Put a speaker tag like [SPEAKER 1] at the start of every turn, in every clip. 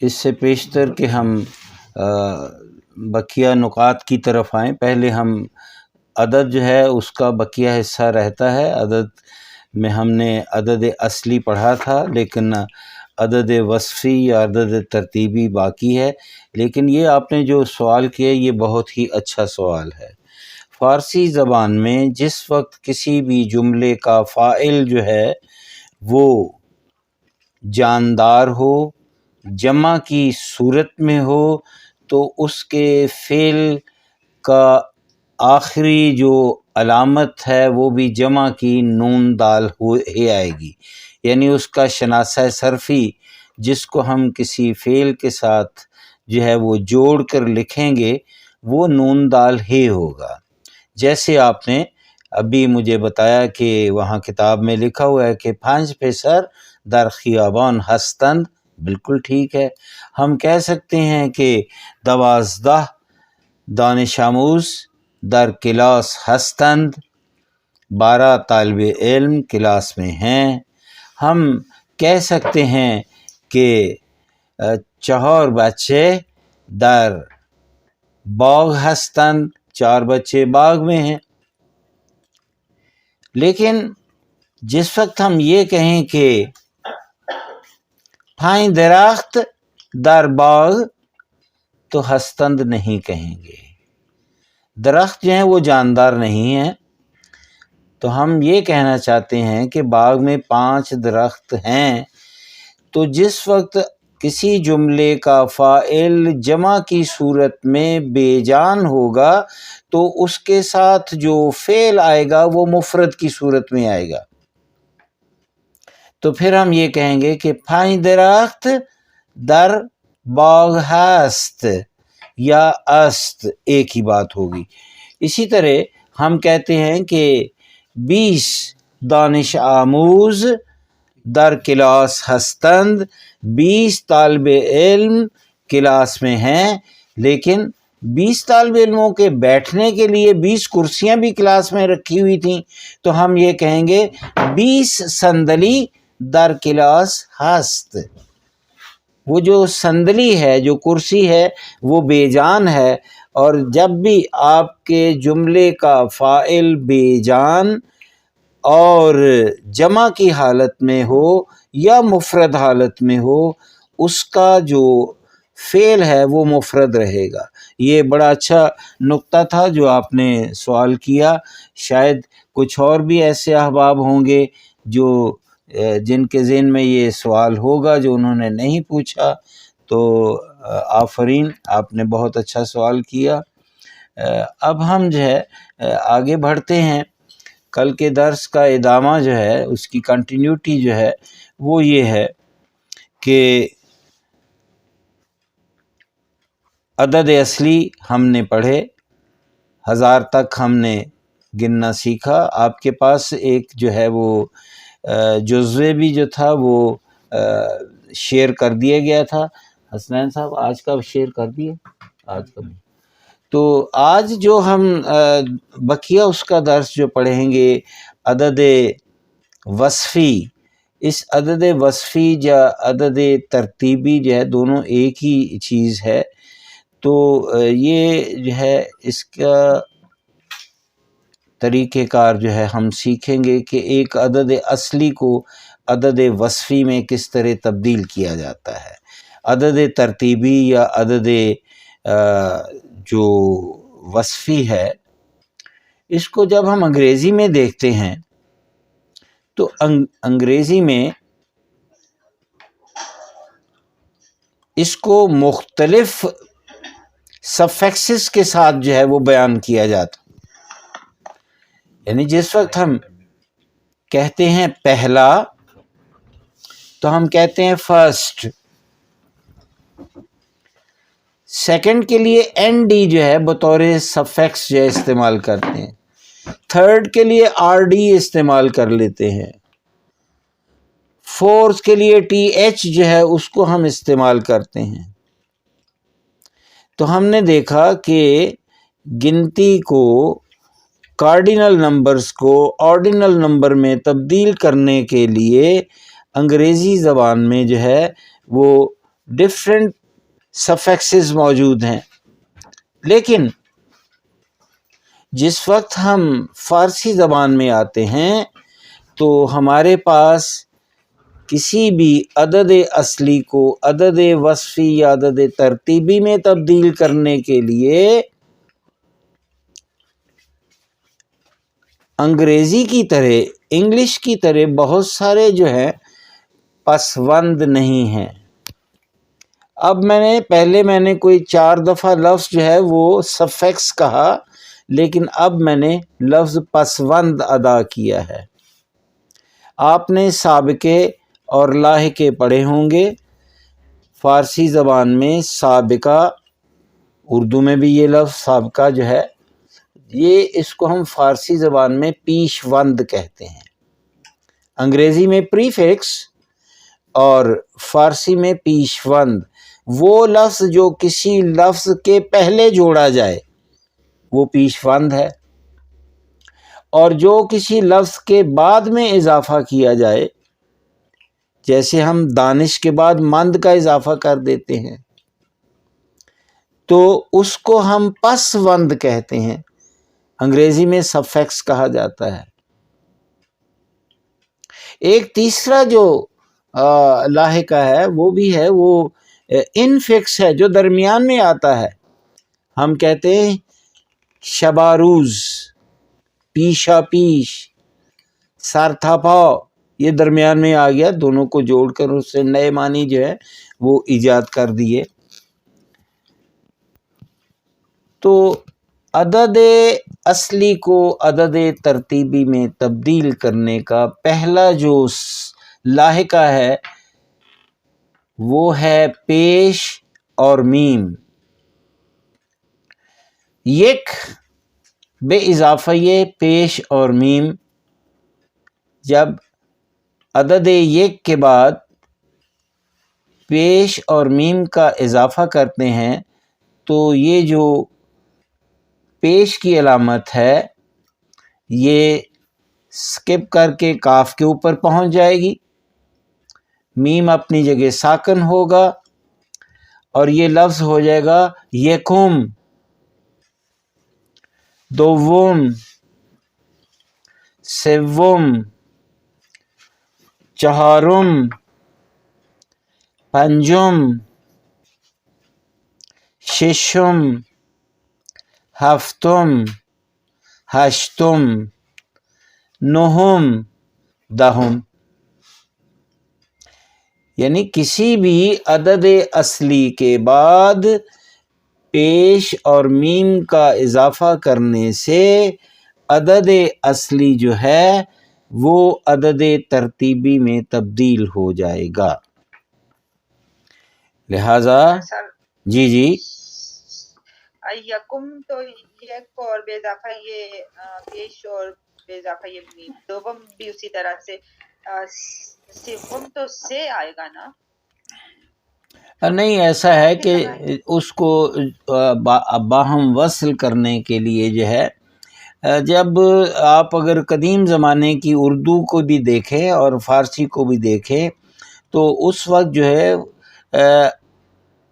[SPEAKER 1] اس سے پیشتر کہ ہم بقیہ نکات کی طرف آئیں، پہلے ہم عدد جو ہے اس کا بقیہ حصہ رہتا ہے۔ عدد میں ہم نے عدد اصلی پڑھا تھا، لیکن عدد وصفی یا عدد ترتیبی باقی ہے۔ لیکن یہ آپ نے جو سوال کیا یہ بہت ہی اچھا سوال ہے۔ فارسی زبان میں جس وقت کسی بھی جملے کا فاعل جو ہے وہ جاندار ہو، جمع کی صورت میں ہو، تو اس کے فعل کا آخری جو علامت ہے وہ بھی جمع کی نون دال ہی آئے گی، یعنی اس کا شناسہ صرفی جس کو ہم کسی فعل کے ساتھ جو ہے وہ جوڑ کر لکھیں گے وہ نون دال ہی ہوگا۔ جیسے آپ نے ابھی مجھے بتایا کہ وہاں کتاب میں لکھا ہوا ہے کہ 5 پسر در خیابان ہستند، بالکل ٹھیک ہے۔ ہم کہہ سکتے ہیں کہ 12 دانش آموز در کلاس ہستند، 12 طالب علم کلاس میں ہیں۔ ہم کہہ سکتے ہیں کہ 4 بچے در باغ ہستند، 4 بچے باغ میں ہیں۔ لیکن جس وقت ہم یہ کہیں کہ 5 درخت در باغ، تو ہستند نہیں کہیں گے، درخت جو ہیں وہ جاندار نہیں ہیں۔ تو ہم یہ کہنا چاہتے ہیں کہ باغ میں 5 درخت ہیں۔ تو جس وقت کسی جملے کا فاعل جمع کی صورت میں بے جان ہوگا تو اس کے ساتھ جو فعل آئے گا وہ مفرد کی صورت میں آئے گا۔ تو پھر ہم یہ کہیں گے کہ 5 درخت در باغ ہست یا است، ایک ہی بات ہوگی۔ اسی طرح ہم کہتے ہیں کہ 20 دانش آموز در کلاس ہستند، 20 طالب علم کلاس میں ہیں، لیکن 20 طالب علموں کے بیٹھنے کے لیے 20 کرسیاں بھی کلاس میں رکھی ہوئی تھیں، تو ہم یہ کہیں گے 20 صندلی در کلاس ہست۔ وہ جو صندلی ہے، جو کرسی ہے، وہ بے جان ہے، اور جب بھی آپ کے جملے کا فاعل بے جان اور جمع کی حالت میں ہو یا مفرد حالت میں ہو، اس کا جو فعل ہے وہ مفرد رہے گا۔ یہ بڑا اچھا نقطہ تھا جو آپ نے سوال کیا۔ شاید کچھ اور بھی ایسے احباب ہوں گے جو جن کے ذہن میں یہ سوال ہوگا جو انہوں نے نہیں پوچھا، تو آفرین، آپ نے بہت اچھا سوال کیا۔ اب ہم جو ہے آگے بڑھتے ہیں۔ کل کے درس کا ادامہ جو ہے، اس کی کنٹینیوٹی جو ہے وہ یہ ہے کہ عدد اصلی ہم نے پڑھے، 1000 تک ہم نے گننا سیکھا۔ آپ کے پاس ایک جو ہے وہ جزوے بھی جو تھا وہ شیئر کر دیا گیا تھا۔ حسنین صاحب آج کا شیئر کر دیے، آج کا بھی۔ تو آج جو ہم بقیہ اس کا درس جو پڑھیں گے عدد وصفی، اس عدد وصفی یا عدد ترتیبی جو ہے دونوں ایک ہی چیز ہے۔ تو یہ جو ہے اس کا طریقہ کار جو ہے ہم سیکھیں گے کہ ایک عدد اصلی کو عدد وصفی میں کس طرح تبدیل کیا جاتا ہے۔ عدد ترتیبی یا عدد جو وصفی ہے، اس کو جب ہم انگریزی میں دیکھتے ہیں تو انگریزی میں اس کو مختلف سفکسز کے ساتھ جو ہے وہ بیان کیا جاتا، یعنی جس وقت ہم کہتے ہیں پہلا تو ہم کہتے ہیں فرسٹ، سیکنڈ کے لیے این ڈی جو ہے بطور سفکس جو ہے استعمال کرتے ہیں، تھرڈ کے لیے آر ڈی استعمال کر لیتے ہیں، فورتھ کے لیے ٹی ایچ جو ہے اس کو ہم استعمال کرتے ہیں۔ تو ہم نے دیکھا کہ گنتی کو، کارڈینل نمبرز کو آرڈینل نمبر میں تبدیل کرنے کے لیے انگریزی زبان میں جو ہے وہ ڈفرینٹ سفکسز موجود ہیں، لیکن جس وقت ہم فارسی زبان میں آتے ہیں تو ہمارے پاس کسی بھی عدد اصلی کو عدد وصفی یا عدد ترتیبی میں تبدیل کرنے کے لیے انگریزی کی طرح، انگلش کی طرح بہت سارے جو ہیں پسوند نہیں ہیں۔ اب پہلے میں نے کوئی 4 دفعہ لفظ جو ہے وہ سفکس کہا، لیکن اب میں نے لفظ پسوند ادا کیا ہے۔ آپ نے سابقے اور لاحقے پڑھے ہوں گے۔ فارسی زبان میں سابقہ، اردو میں بھی یہ لفظ سابقہ جو ہے، اس کو ہم فارسی زبان میں پیشوند کہتے ہیں۔ انگریزی میں پریفکس اور فارسی میں پیشوند، وہ لفظ جو کسی لفظ کے پہلے جوڑا جائے وہ پیشوند ہے، اور جو کسی لفظ کے بعد میں اضافہ کیا جائے، جیسے ہم دانش کے بعد مند کا اضافہ کر دیتے ہیں، تو اس کو ہم پسوند کہتے ہیں۔ انگریزی میں سفکس کہا جاتا ہے۔ ایک تیسرا جو لاحقہ ہے وہ بھی ہے، وہ انفکس ہے، جو درمیان میں آتا ہے۔ ہم کہتے ہیں شباروز، پیشا پیش، سارتھاپا، یہ درمیان میں آ گیا، دونوں کو جوڑ کر اس سے نئے معنی جو ہے وہ ایجاد کر دیے۔ تو عدد اصلی کو عدد ترتیبی میں تبدیل کرنے کا پہلا جو لاحقہ ہے وہ ہے پیش اور میم۔ یک بے اضافہ یہ پیش اور میم، جب عدد یک کے بعد پیش اور میم کا اضافہ کرتے ہیں تو یہ جو پیش کی علامت ہے یہ سکپ کر کے کاف کے اوپر پہنچ جائے گی، میم اپنی جگہ ساکن ہوگا اور یہ لفظ ہو جائے گا یکم، دوم، سوم، چہارم، پنجم، ششم، ہفتم، ہشتم، نہم، دہم۔ یعنی کسی بھی عدد اصلی کے بعد پیش اور میم کا اضافہ کرنے سے عدد اصلی جو ہے وہ عدد ترتیبی میں تبدیل ہو جائے گا۔ لہذا جی
[SPEAKER 2] یکم تو یک اور بے اضافہ یہ پیش اور بے اضافہ یہ میم، دوم بھی اسی طرح سے، سوم تو سے آئے گا نا؟
[SPEAKER 1] نہیں، ایسا ہے کہ اس کو باہم وصل کرنے کے لیے جو ہے، جب آپ اگر قدیم زمانے کی اردو کو بھی دیکھیں اور فارسی کو بھی دیکھیں تو اس وقت جو ہے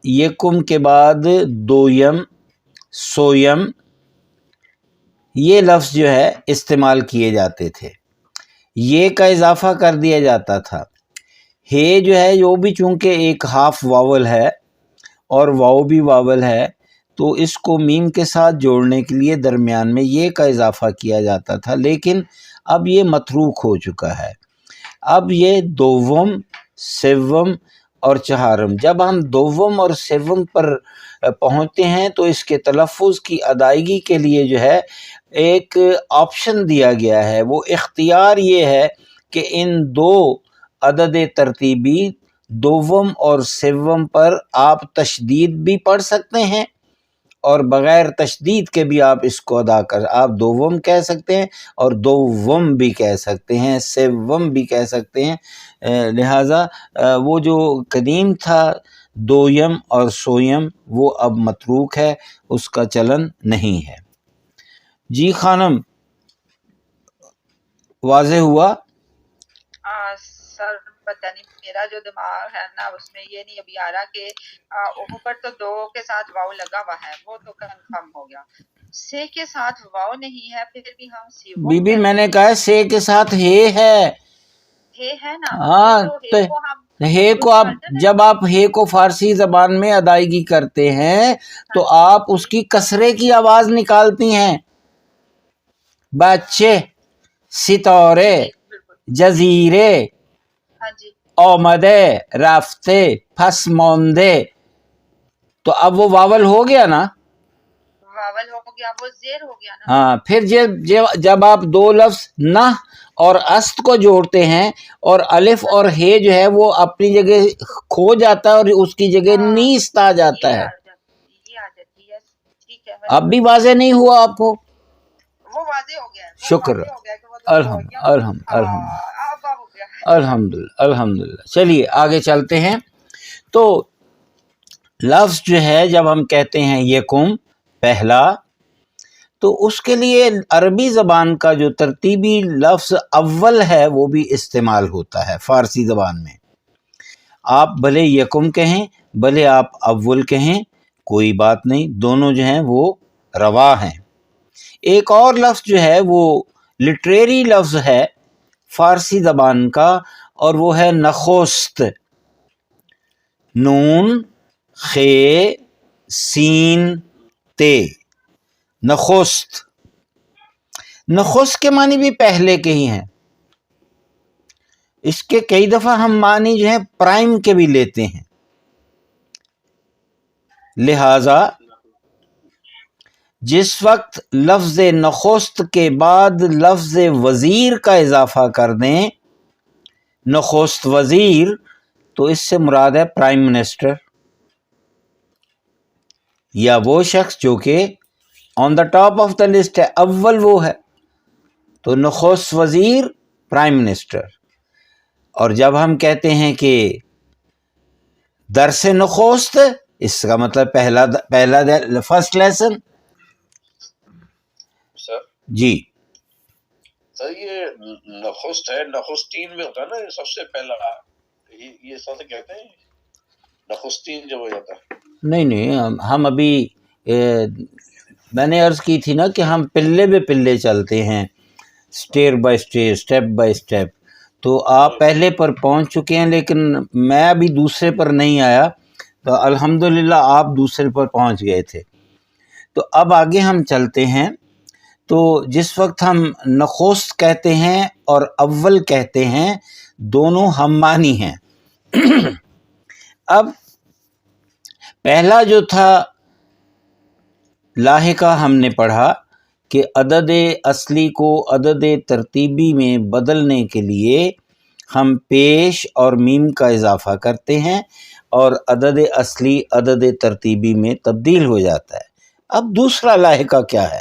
[SPEAKER 1] یکم کے بعد دویم، سویم، یہ لفظ جو ہے استعمال کیے جاتے تھے، یہ کا اضافہ کر دیا جاتا تھا۔ ہے جو ہے وہ بھی چونکہ ایک ہاف واول ہے اور واو بھی واول ہے، تو اس کو میم کے ساتھ جوڑنے کے لیے درمیان میں یہ کا اضافہ کیا جاتا تھا، لیکن اب یہ متروک ہو چکا ہے۔ اب یہ دوم، سوم اور چہارم، جب ہم دوم اور سوم پر پہنچتے ہیں تو اس کے تلفظ کی ادائیگی کے لیے جو ہے ایک آپشن دیا گیا ہے، وہ اختیار یہ ہے کہ ان دو عدد ترتیبی دوم اور سوم پر آپ تشدید بھی پڑھ سکتے ہیں اور بغیر تشدید کے بھی آپ اس کو ادا کر، آپ دوم کہہ سکتے ہیں اور دوم بھی کہہ سکتے ہیں، سوم بھی کہہ سکتے ہیں۔ لہٰذا وہ جو قدیم تھا دویم اور سویم وہ اب متروک ہے، اس کا چلن نہیں ہے۔ جی خانم، واضح ہوا؟
[SPEAKER 2] سر پتہ نہیں میرا جو دماغ ہے نا اس میں یہ نہیں ابھی آ رہا کہ اوپر تو دو کے ساتھ واؤ لگا ہوا ہے، وہ تو کنفرم ہو گیا، سے کے ساتھ واؤ نہیں ہے پھر بھی ہم سیوم
[SPEAKER 1] بی بی میں
[SPEAKER 2] کہتے
[SPEAKER 1] نے
[SPEAKER 2] ہیں،
[SPEAKER 1] کہا ہے سے کے ساتھ ہے
[SPEAKER 2] ہے نا،
[SPEAKER 1] ہاں
[SPEAKER 2] تو
[SPEAKER 1] تو
[SPEAKER 2] ہے کو ہم
[SPEAKER 1] ہے کو
[SPEAKER 2] اس
[SPEAKER 1] آپ
[SPEAKER 2] کا alternate
[SPEAKER 1] جب آپ ہے کو فارسی زبان میں ادائیگی کرتے ہیں تو آپ اس کی کسرے کی آواز نکالتی ہیں، بچے، ستارے،
[SPEAKER 2] جی بالکل،
[SPEAKER 1] جزیرے،
[SPEAKER 2] ہاں جی،
[SPEAKER 1] آمدے، رفتے، پس ماندے، تو اب وہ واول ہو گیا نا.
[SPEAKER 2] واول ہو گیا، وہ زیر ہو گیا نا،
[SPEAKER 1] ہاں پھر جب آپ دو لفظ نہ اور است کو جوڑتے ہیں اور الف اور ہے جو ہے وہ اپنی جگہ کھو جاتا ہے اور اس کی جگہ
[SPEAKER 2] ہاں
[SPEAKER 1] نیست آ جاتا ہے.
[SPEAKER 2] یہ آ جاتی ہے، ٹھیک ہے،
[SPEAKER 1] اب بھی واضح نہیں ہوا آپ کو؟
[SPEAKER 2] وہ واضح ہو گیا ہے، وہ
[SPEAKER 1] شکر،
[SPEAKER 2] واضح ہو گیا کہ وہ تو ہو گیا،
[SPEAKER 1] الحمد
[SPEAKER 2] اب ہو گیا،
[SPEAKER 1] الحمدللہ. چلیے آگے چلتے ہیں. تو لفظ جو ہے جب ہم کہتے ہیں یکم پہلا، تو اس کے لیے عربی زبان کا جو ترتیبی لفظ اول ہے وہ بھی استعمال ہوتا ہے فارسی زبان میں. آپ بھلے یکم کہیں بھلے آپ اول کہیں، کوئی بات نہیں، دونوں جو ہیں وہ روا ہیں. ایک اور لفظ جو ہے وہ لٹریری لفظ ہے فارسی زبان کا، اور وہ ہے نخست. نون، خے، سین، تے، نخست. نخست کے معنی بھی پہلے کے ہی ہیں. اس کے کئی دفعہ ہم معنی جو ہیں پرائم کے بھی لیتے ہیں. لہذا جس وقت لفظ نخست کے بعد لفظ وزیر کا اضافہ کر دیں، نخست وزیر، تو اس سے مراد ہے پرائم منسٹر یا وہ شخص جو کہ on the top of the list ہے، اول وہ ہے. تو نخست وزیر، پرائم منسٹر. اور جب ہم کہتے ہیں کہ درس نخست، اس کا مطلب پہلا فرسٹ لیسن.
[SPEAKER 3] سر
[SPEAKER 1] جی
[SPEAKER 3] سر یہ نخست ہے، نخستین میں ہوتا ہے نا یہ سب سے پہلا، یہ سب کہتے ہیں نخستین جب ہو جاتا ہے.
[SPEAKER 1] نہیں ہم ابھی میں نے عرض کی تھی نا کہ ہم پلے بے پلے چلتے ہیں، stair by stair, step by step. تو آپ پہلے پر پہنچ چکے ہیں لیکن میں ابھی دوسرے پر نہیں آیا، تو الحمدللہ آپ دوسرے پر پہنچ گئے تھے. تو اب آگے ہم چلتے ہیں. تو جس وقت ہم نخست کہتے ہیں اور اول کہتے ہیں، دونوں ہم معنی ہیں. اب پہلا جو تھا لاحقہ ہم نے پڑھا کہ عدد اصلی کو عدد ترتیبی میں بدلنے کے لیے ہم پیش اور میم کا اضافہ کرتے ہیں اور عدد اصلی عدد ترتیبی میں تبدیل ہو جاتا ہے. اب دوسرا لاحقہ کیا ہے؟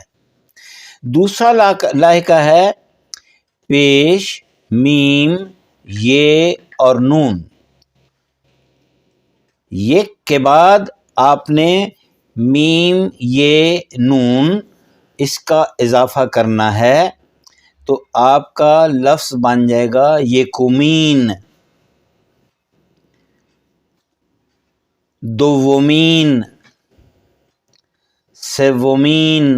[SPEAKER 1] دوسرا لاحقہ ہے پیش، میم، یہ اور نون. یہ کے بعد آپ نے میم، یہ، نون، اس کا اضافہ کرنا ہے تو آپ کا لفظ بن جائے گا یکمین، دومین، سومین،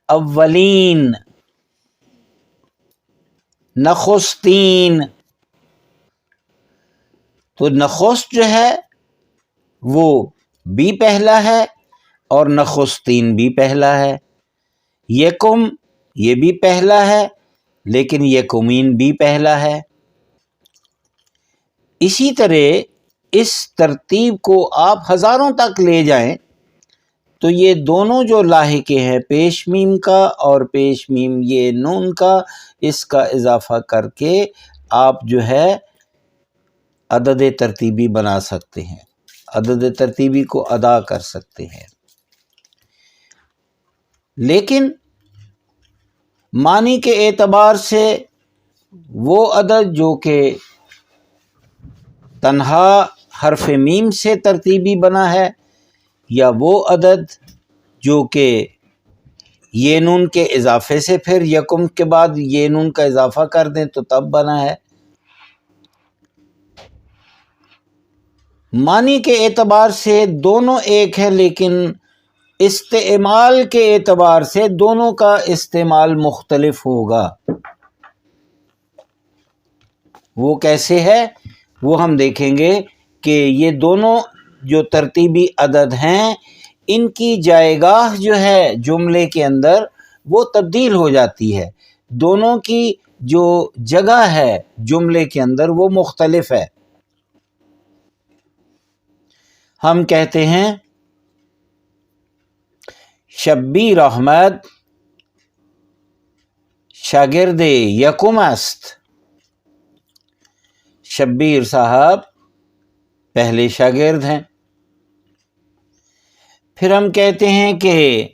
[SPEAKER 1] اولین، نخستین. تو نخست جو ہے وہ بھی پہلا ہے اور نخستین بھی پہلا ہے. یکم یہ بھی پہلا ہے لیکن یکمین بھی پہلا ہے. اسی طرح اس ترتیب کو آپ ہزاروں تک لے جائیں تو یہ دونوں جو لاحقے ہیں پیش میم کا اور پیش میم یہ نون کا، اس کا اضافہ کر کے آپ جو ہے عدد ترتیبی بنا سکتے ہیں، عدد ترتیبی کو ادا کر سکتے ہیں. لیکن معنی کے اعتبار سے وہ عدد جو کہ تنہا حرف میم سے ترتیبی بنا ہے، یا وہ عدد جو کہ یہ نون کے اضافے سے پھر یکم کے بعد یہ نون کا اضافہ کر دیں تو تب بنا ہے. معنی کے اعتبار سے دونوں ایک ہے، لیکن استعمال کے اعتبار سے دونوں کا استعمال مختلف ہوگا۔ وہ کیسے ہے وہ ہم دیکھیں گے کہ یہ دونوں جو ترتیبی عدد ہیں ان کی جائے گاہ جو ہے جملے کے اندر وہ تبدیل ہو جاتی ہے، دونوں کی جو جگہ ہے جملے کے اندر وہ مختلف ہے۔ ہم کہتے ہیں شبیر احمد شاگرد یکم است، شبیر صاحب پہلے شاگرد ہیں۔ پھر ہم کہتے ہیں کہ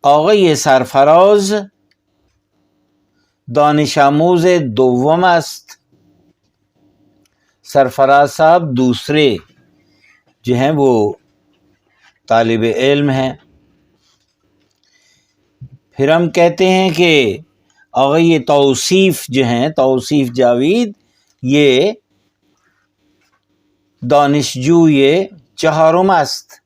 [SPEAKER 1] آقای سرفراز دانش آموز دوم است، سرفراز صاحب دوسرے جو ہیں وہ طالب علم ہیں۔ پھر ہم کہتے ہیں کہ آقای توصیف جو ہیں، توصیف جاوید، یہ دانشجو یہ چہارم است۔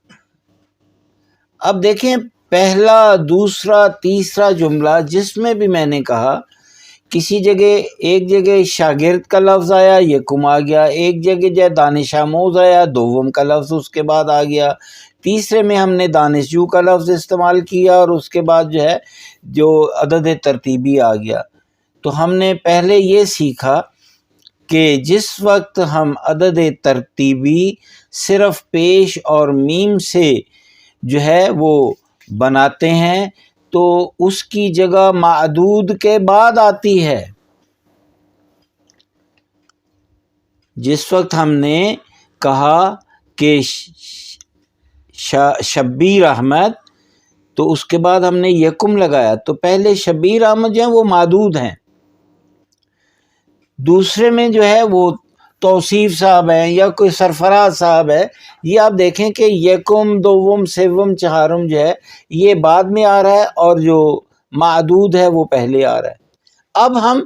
[SPEAKER 1] اب دیکھیں پہلا، دوسرا، تیسرا جملہ جس میں بھی میں نے کہا کسی جگہ ایک جگہ شاگرد کا لفظ آیا یکم آ گیا، ایک جگہ جو دانش آموز آیا دوم کا لفظ اس کے بعد آ گیا، تیسرے میں ہم نے دانشجو کا لفظ استعمال کیا اور اس کے بعد جو ہے جو عدد ترتیبی آ گیا۔ تو ہم نے پہلے یہ سیکھا کہ جس وقت ہم عدد ترتیبی صرف پیش اور میم سے جو ہے وہ بناتے ہیں تو اس کی جگہ معدود کے بعد آتی ہے۔ جس وقت ہم نے کہا کہ شبیر احمد تو اس کے بعد ہم نے یکم لگایا، تو پہلے شبیر احمد جو ہیں وہ معدود ہیں، دوسرے میں جو ہے وہ توصیف صاحب ہیں یا کوئی سرفراز صاحب ہے۔ یہ آپ دیکھیں کہ یکم، دوم، سوم، چہارم جو ہے یہ بعد میں آ رہا ہے اور جو معدود ہے وہ پہلے آ رہا ہے۔ اب ہم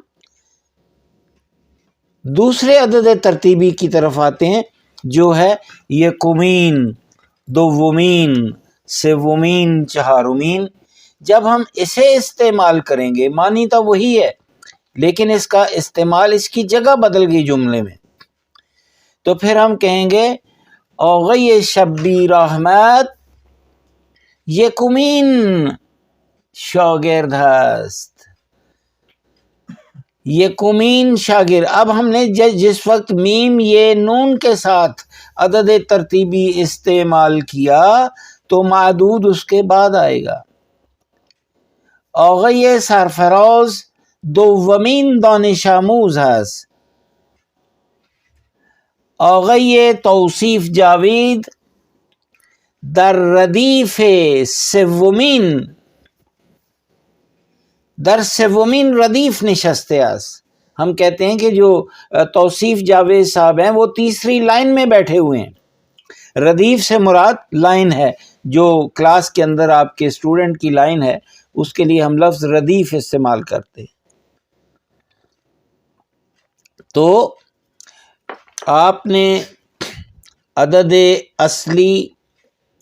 [SPEAKER 1] دوسرے عدد ترتیبی کی طرف آتے ہیں جو ہے یکمین، دومین، سومین، چہارمین۔ جب ہم اسے استعمال کریں گے، معنی تو وہی ہے لیکن اس کا استعمال، اس کی جگہ بدل گئی جملے میں، تو پھر ہم کہیں گے آقای شبیر احمد یکمین شاگرد است، یکمین شاگرد۔ اب ہم نے جس وقت میم یہ نون کے ساتھ عدد ترتیبی استعمال کیا تو معدود اس کے بعد آئے گا۔ آقای سرفراز دومین دانش آموز است، آقای توصیف جاوید در ردیف سومین، در سومین ردیف نشسته است۔ ہم کہتے ہیں کہ جو توصیف جاوید صاحب ہیں وہ تیسری لائن میں بیٹھے ہوئے ہیں۔ ردیف سے مراد لائن ہے، جو کلاس کے اندر آپ کے اسٹوڈنٹ کی لائن ہے اس کے لیے ہم لفظ ردیف استعمال کرتے ہیں۔ تو آپ نے عدد اصلی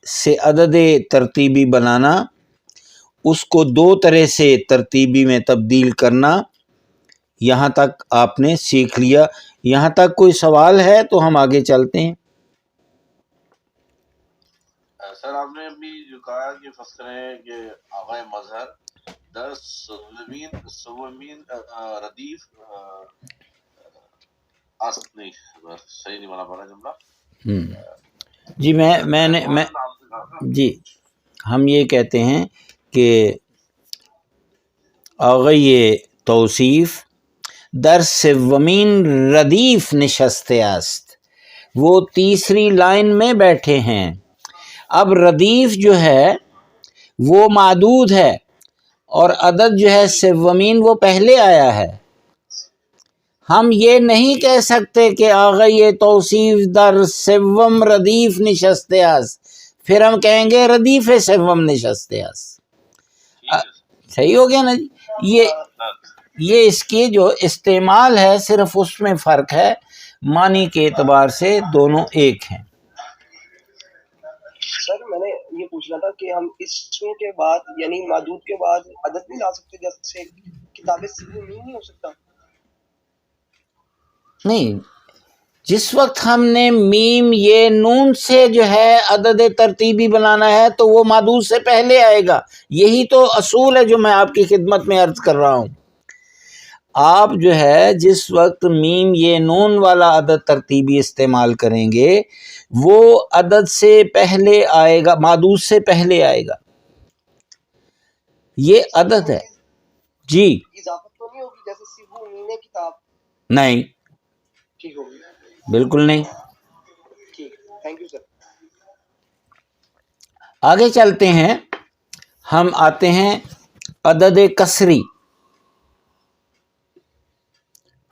[SPEAKER 1] سے عدد ترتیبی بنانا، اس کو دو طرح سے ترتیبی میں تبدیل کرنا، یہاں تک آپ نے سیکھ لیا۔ یہاں تک کوئی سوال ہے تو ہم آگے چلتے ہیں۔
[SPEAKER 3] سر آپ نے ابھی جو کہا کہ فرض کریں کہ آقای مظہر در سومین ردیف نہیں، صحیح نہیں بنا پا رہا جملہ۔
[SPEAKER 1] جی جی ہم یہ کہتے ہیں کہ آقای توصیف در سومین ردیف نشسته است، وہ تیسری لائن میں بیٹھے ہیں۔ اب ردیف جو ہے وہ معدود ہے اور عدد جو ہے سومین وہ پہلے آیا ہے۔ ہم یہ نہیں کہہ سکتے کہ آقای توصیف در سوم ردیف نشسته است، پھر ہم کہیں گے ردیف سوم نشسته است۔ صحیح ہو گیا نا جی؟ یہ اس کی جو استعمال ہے صرف اس میں فرق ہے، معنی کے اعتبار سے دونوں ایک ہیں۔
[SPEAKER 4] پوچھنا تھا کہ ہم اسم کے بعد یعنی معدود کے بعد عدد نہیں لا سکتے، جیسے کتاب سیبو نہیں ہو سکتا؟
[SPEAKER 1] نہیں، جس وقت ہم نے میم یہ نون سے جو ہے عدد ترتیبی بنانا ہے تو وہ معدود سے پہلے آئے گا. یہی تو اصول ہے جو میں آپ کی خدمت میں عرض کر رہا ہوں. آپ جو ہے جس وقت میم یہ نون والا عدد ترتیبی استعمال کریں گے وہ عدد سے پہلے آئے گا، معدود سے پہلے آئے گا. یہ عدد ہے. جی
[SPEAKER 4] اضافت تو نہیں ہوگی جیسے سیبو مین کتاب؟
[SPEAKER 1] نہیں،
[SPEAKER 4] ٹھیک ہوگی،
[SPEAKER 1] بالکل نہیں.
[SPEAKER 4] ٹھیک، تھینک یو سر.
[SPEAKER 1] آگے چلتے ہیں، ہم آتے ہیں عدد کسری.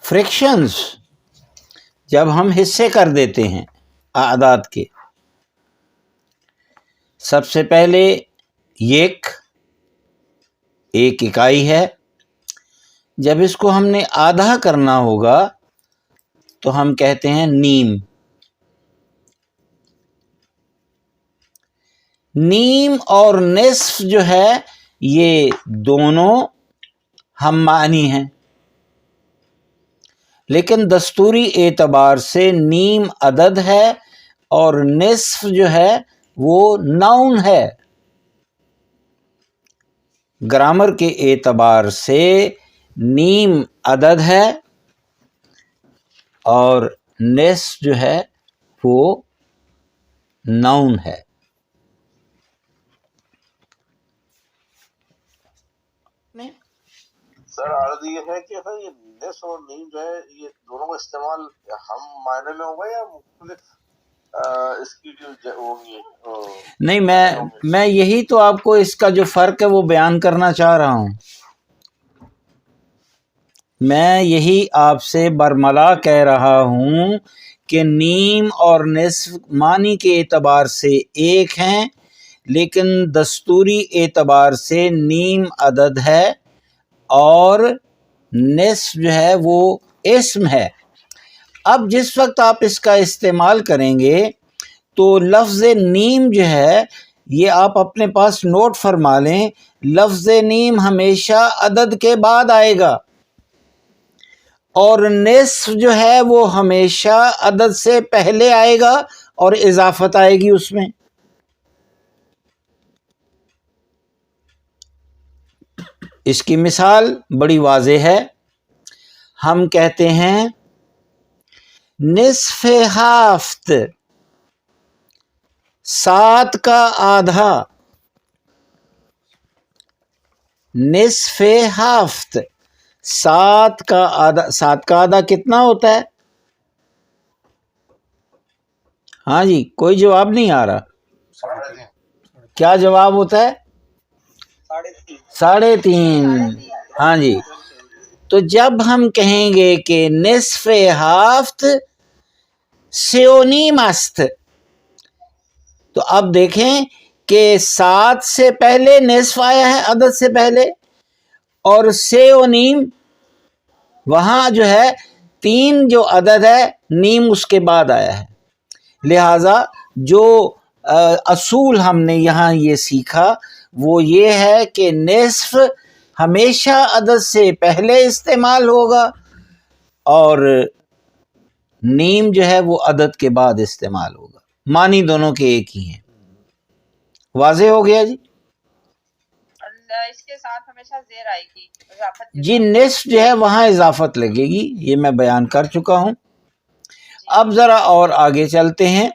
[SPEAKER 1] فریکشنز جب ہم حصے کر دیتے ہیں اعداد کے، سب سے پہلے ایک اکائی ہے. جب اس کو ہم نے آدھا کرنا ہوگا تو ہم کہتے ہیں نیم. نیم اور نصف جو ہے یہ دونوں ہم معنی ہیں، لیکن دستوری اعتبار سے نیم عدد ہے اور نصف جو ہے وہ ناؤن ہے. گرامر کے اعتبار سے نیم عدد ہے اور نصف جو ہے وہ ناؤن ہے.
[SPEAKER 3] سر عرض یہ ہے کہ سر یہ نصف اور نیم جو ہے یہ دونوں کا استعمال ہم معنی میں ہوگا یا مختلف اس کی جو ہوگی؟
[SPEAKER 1] نہیں، میں یہی تو آپ کو اس کا جو فرق ہے وہ بیان کرنا چاہ رہا ہوں. میں یہی آپ سے برملا کہہ رہا ہوں کہ نیم اور نصف معنی کے اعتبار سے ایک ہیں، لیکن دستوری اعتبار سے نیم عدد ہے اور نصف جو ہے وہ اسم ہے. اب جس وقت آپ اس کا استعمال کریں گے تو لفظ نیم جو ہے یہ آپ اپنے پاس نوٹ فرما لیں، لفظ نیم ہمیشہ عدد کے بعد آئے گا اور نصف جو ہے وہ ہمیشہ عدد سے پہلے آئے گا اور اضافت آئے گی اس میں. اس کی مثال بڑی واضح ہے. ہم کہتے ہیں نصف ہفت، 7 کا آدھا. نصف ہفت، 7 کا آدھا. 7 کا آدھا کتنا ہوتا ہے؟ ہاں جی، کوئی جواب نہیں آ رہا. کیا جواب ہوتا ہے؟ 3.5. ہاں جی، تو جب ہم کہیں گے کہ نصف ہفت سیونیم است، تو اب دیکھیں کہ 7 سے پہلے نصف آیا ہے عدد سے پہلے، اور سیونیم وہاں جو ہے 3 جو عدد ہے نیم اس کے بعد آیا ہے. لہذا جو اصول ہم نے یہاں یہ سیکھا وہ یہ ہے کہ نصف ہمیشہ عدد سے پہلے استعمال ہوگا اور نیم جو ہے وہ عدد کے بعد استعمال ہوگا. معنی دونوں کے ایک ہی ہیں. واضح ہو گیا جی؟
[SPEAKER 2] اس کے ساتھ ہمیشہ زیر آئے گی اضافت کے
[SPEAKER 1] جی،
[SPEAKER 2] ساتھ.
[SPEAKER 1] نصف جو ہے وہاں اضافت لگے گی، یہ میں بیان کر چکا ہوں. اب ذرا اور آگے چلتے ہیں.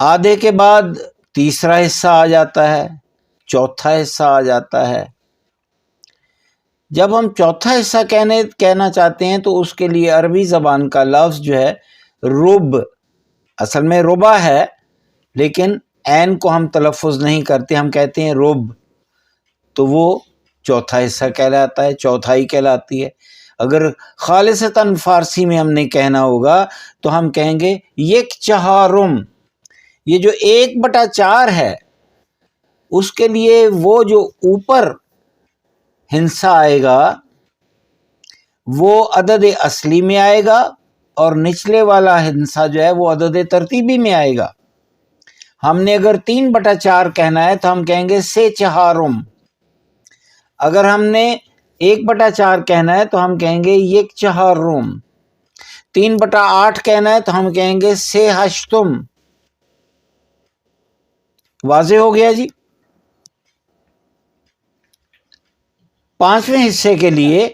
[SPEAKER 1] آدھے کے بعد تیسرا حصہ آ جاتا ہے، چوتھا حصہ آ جاتا ہے. جب ہم چوتھا حصہ کہنا چاہتے ہیں تو اس کے لیے عربی زبان کا لفظ جو ہے رب، اصل میں ربع ہے لیکن عین کو ہم تلفظ نہیں کرتے، ہم کہتے ہیں رب، تو وہ چوتھا حصہ کہلاتا ہے، چوتھائی کہلاتی ہے. اگر خالصتاً فارسی میں ہم نے کہنا ہوگا تو ہم کہیں گے یک چہارم. یہ جو 1/4 ہے اس کے لیے وہ جو اوپر ہندسہ آئے گا وہ عدد اصلی میں آئے گا اور نچلے والا ہندسہ جو ہے وہ عدد ترتیبی میں آئے گا. ہم نے اگر 3/4 کہنا ہے تو ہم کہیں گے سے چہارم. اگر ہم نے 1/4 کہنا ہے تو ہم کہیں گے یک چہارم. 3/8 کہنا ہے تو ہم کہیں گے سے ہشتم. واضح ہو گیا جی. 5ویں حصے کے لیے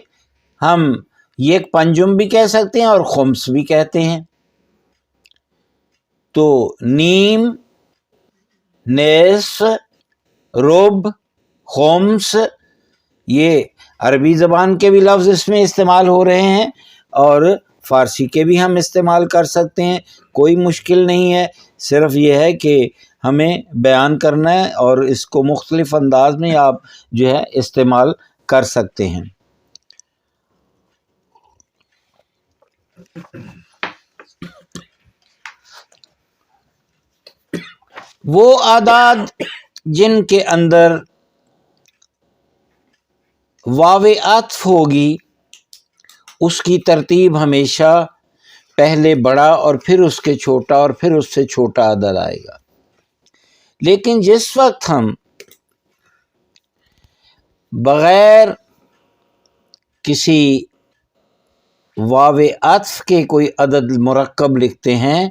[SPEAKER 1] ہم یک پنجم بھی کہہ سکتے ہیں اور خمس بھی کہتے ہیں. تو نیم، نصف، رب، خمس، یہ عربی زبان کے بھی لفظ اس میں استعمال ہو رہے ہیں اور فارسی کے بھی ہم استعمال کر سکتے ہیں. کوئی مشکل نہیں ہے، صرف یہ ہے کہ ہمیں بیان کرنا ہے اور اس کو مختلف انداز میں آپ جو ہے استعمال کر سکتے ہیں. وہ اعداد جن کے اندر واو عطف ہوگی اس کی ترتیب ہمیشہ پہلے بڑا اور پھر اس کے چھوٹا اور پھر اس سے چھوٹا عدد آئے گا. لیکن جس وقت ہم بغیر کسی واو عطف کے کوئی عدد مرکب لکھتے ہیں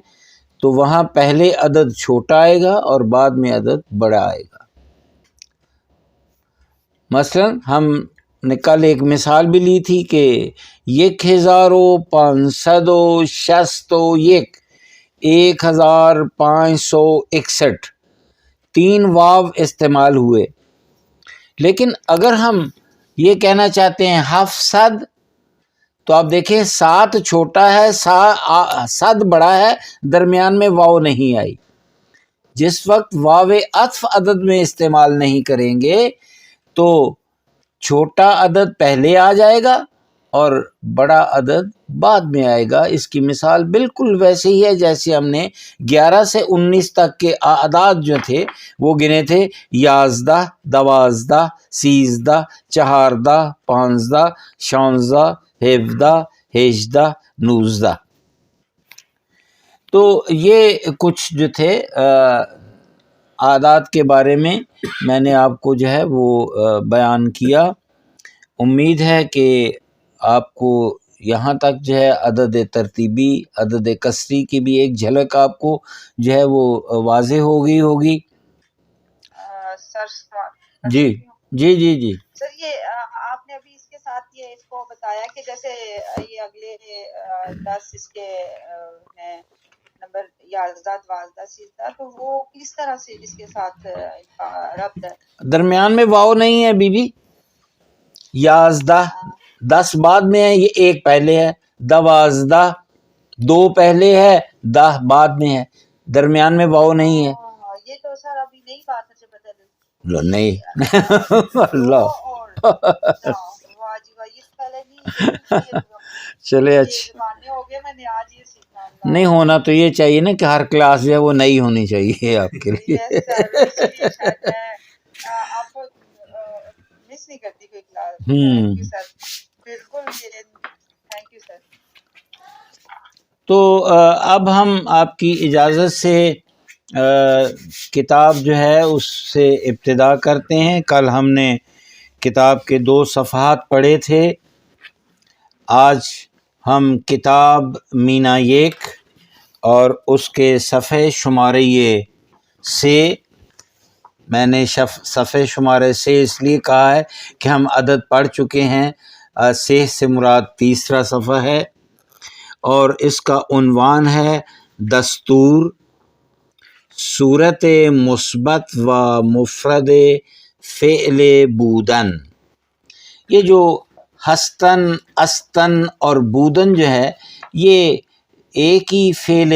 [SPEAKER 1] تو وہاں پہلے عدد چھوٹا آئے گا اور بعد میں عدد بڑا آئے گا. مثلا ہم نے کل ایک مثال بھی لی تھی کہ 1561 1561 3 واو استعمال ہوئے. لیکن اگر ہم یہ کہنا چاہتے ہیں 700 تو آپ دیکھیں 7 چھوٹا ہے، 7 بڑا ہے، درمیان میں واو نہیں آئی. جس وقت واو عطف عدد میں استعمال نہیں کریں گے تو چھوٹا عدد پہلے آ جائے گا اور بڑا عدد بعد میں آئے گا. اس کی مثال بالکل ویسے ہی ہے جیسے ہم نے 11 سے 19 تک کے اعداد جو تھے وہ گنے تھے: 11، 12، 13، 14، 15، 16، 17، 18، 19. تو یہ کچھ جو تھے اعداد کے بارے میں نے آپ کو جو ہے وہ بیان کیا. امید ہے کہ آپ کو یہاں تک جو ہے عدد ترتیبی، عدد کسری کی بھی ایک جھلک آپ کو جو ہے وہ واضح ہوگی.
[SPEAKER 2] سر
[SPEAKER 1] جی جی جی جی
[SPEAKER 2] سر، یہ آپ نے ابھی اس کے ساتھ یہ اس کو بتایا کہ جیسے یہ اگلے 10 اس کے ہیں نمبر 11، 12، 13، تو وہ کس طرح سے اس کے ساتھ ان کا ربط ہے؟
[SPEAKER 1] درمیان میں واو نہیں ہے بی بی. 11 10 بعد میں ہے، یہ 1 پہلے ہے. 12 2 پہلے ہے، 10 بعد میں ہے، درمیان میں واو نہیں ہے.
[SPEAKER 2] یہ تو سر ابھی نئی بات مجھے پتہ
[SPEAKER 1] نہیں اللہ
[SPEAKER 2] واہ جی واہ، یہ پہلے نہیں
[SPEAKER 1] چلے اچھا
[SPEAKER 2] زمانے ہو گئے، میں نے آج یہ سیکھا.
[SPEAKER 1] نہیں ہونا تو یہ چاہیے نا کہ ہر کلاس جو ہے وہ نئی ہونی چاہیے آپ کے لیے.
[SPEAKER 2] آپ کو مس نہیں کرتی کوئی کلاس. سر بالکل، تھینک یو سر.
[SPEAKER 1] تو اب ہم آپ کی اجازت سے کتاب جو ہے اس سے ابتدا کرتے ہیں. کل ہم نے کتاب کے 2 صفحات پڑھے تھے. آج ہم کتاب مینا یک اور اس کے صفحے شمارے سے، میں نے صفحے شمارے سے اس لیے کہا ہے کہ ہم عدد پڑھ چکے ہیں. سے مراد 3 صفحہ ہے اور اس کا عنوان ہے دستور، صورت مثبت و مفرد فعل بودن. یہ جو ہستن، استن اور بودن جو ہے یہ ایک ہی فعل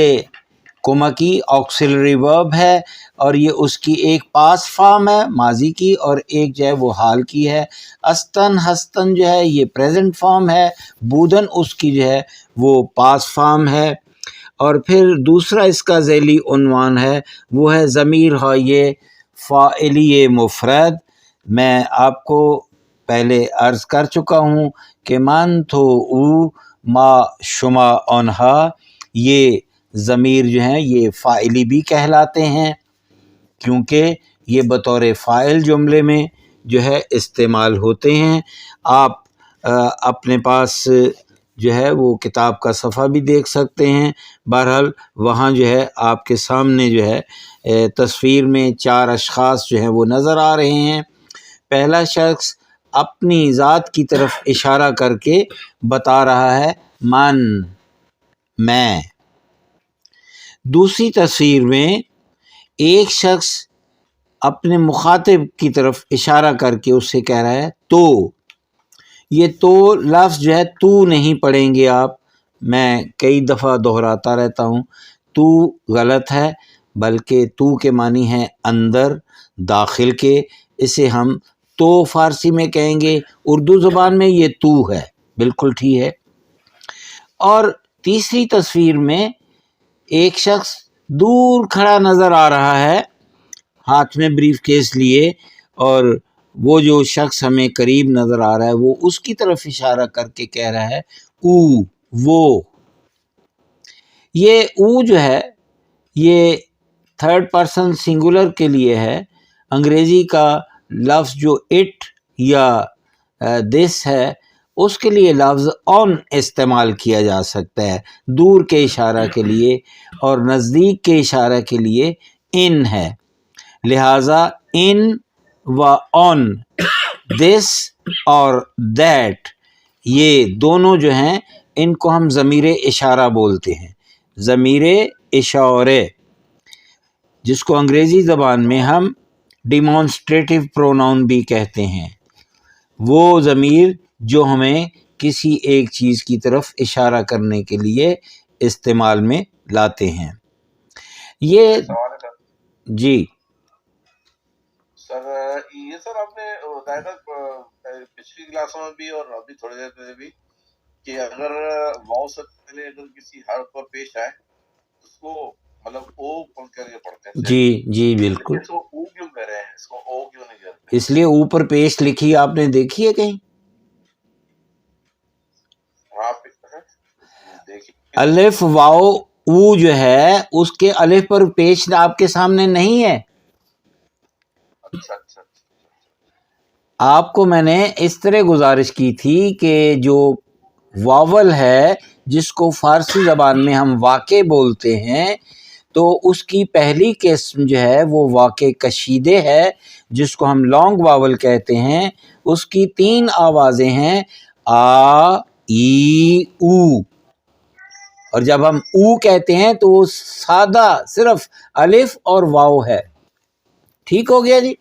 [SPEAKER 1] کمکی آکسیلری ورب ہے اور یہ اس کی ایک پاس فارم ہے ماضی کی اور ایک جو ہے وہ حال کی ہے. استن ہستن جو ہے یہ پریزنٹ فارم ہے، بودن اس کی جو ہے وہ پاس فارم ہے. اور پھر دوسرا اس کا ذیلی عنوان ہے وہ ہے ضمیر ہائے فاعلی مفرد. میں آپ کو پہلے عرض کر چکا ہوں کہ من تو او ما شما آنہا، یہ ضمیر جو ہیں یہ فاعلی بھی کہلاتے ہیں. کیونکہ یہ بطور فاعل جملے میں جو ہے استعمال ہوتے ہیں۔ آپ اپنے پاس جو ہے وہ کتاب کا صفحہ بھی دیکھ سکتے ہیں۔ بہرحال وہاں جو ہے آپ کے سامنے جو ہے تصویر میں 4 اشخاص جو ہیں وہ نظر آ رہے ہیں۔ پہلا شخص اپنی ذات کی طرف اشارہ کر کے بتا رہا ہے من، میں۔ دوسری تصویر میں ایک شخص اپنے مخاطب کی طرف اشارہ کر کے اس سے کہہ رہا ہے تو۔ یہ تو لفظ جو ہے تو نہیں پڑھیں گے آپ، میں کئی دفعہ دہراتا رہتا ہوں، تو غلط ہے، بلکہ تو کے معنی ہے اندر، داخل کے۔ اسے ہم تو فارسی میں کہیں گے، اردو زبان میں یہ تو ہے، بالکل ٹھیک ہے۔ اور تیسری تصویر میں ایک شخص دور کھڑا نظر آ رہا ہے ہاتھ میں بریف کیس لیے، اور وہ جو شخص ہمیں قریب نظر آ رہا ہے وہ اس کی طرف اشارہ کر کے کہہ رہا ہے او، وہ۔ یہ او جو ہے یہ 3rd پرسن سنگولر کے لیے ہے۔ انگریزی کا لفظ جو اٹ یا دس ہے اس کے لیے لفظ آن استعمال کیا جا سکتا ہے، دور کے اشارہ کے لیے، اور نزدیک کے اشارہ کے لیے ان ہے۔ لہٰذا ان و آن، دس اور دیٹ، یہ دونوں جو ہیں ان کو ہم ضمیر اشارہ بولتے ہیں۔ ضمیر اشارے، جس کو انگریزی زبان میں ہم ڈیمانسٹریٹو پروناؤن بھی کہتے ہیں، وہ ضمیر جو ہمیں کسی ایک چیز کی طرف اشارہ کرنے کے لیے استعمال میں لاتے ہیں۔ یہ
[SPEAKER 3] سوال ہے سر۔
[SPEAKER 1] جی
[SPEAKER 3] سر یہ سر آپ نے بتایا تھا پچھلی کلاسوں میں بھی اور ابھی تھوڑی دیر پہلے بھی کہ اگر واؤ سے پہلے اگر کسی حرف پر پیش آئے اس کو مطلب او بول کر کے پڑھتے ہیں۔
[SPEAKER 1] جی بالکل۔
[SPEAKER 3] اس کو او کیوں کہہ رہے ہیں، اس کو او کیوں نہیں کہتے؟
[SPEAKER 1] اس لیے اوپر پیش لکھی آپ نے دیکھی ہے کہیں؟
[SPEAKER 3] ہاں دیکھیے
[SPEAKER 1] الف واؤ او جو ہے اس کے الف پر پیش آپ کے سامنے نہیں ہے۔
[SPEAKER 3] اچھا۔
[SPEAKER 1] آپ کو میں نے اس طرح گزارش کی تھی کہ جو واول ہے جس کو فارسی زبان میں ہم واقع بولتے ہیں، تو اس کی پہلی قسم جو ہے وہ واقع کشیدے ہے، جس کو ہم لانگ واول کہتے ہیں۔ اس کی 3 آوازیں ہیں، آ، ای، او، اور جب ہم او کہتے ہیں تو وہ سادہ صرف الف اور واؤ ہے۔ ٹھیک ہو گیا جی؟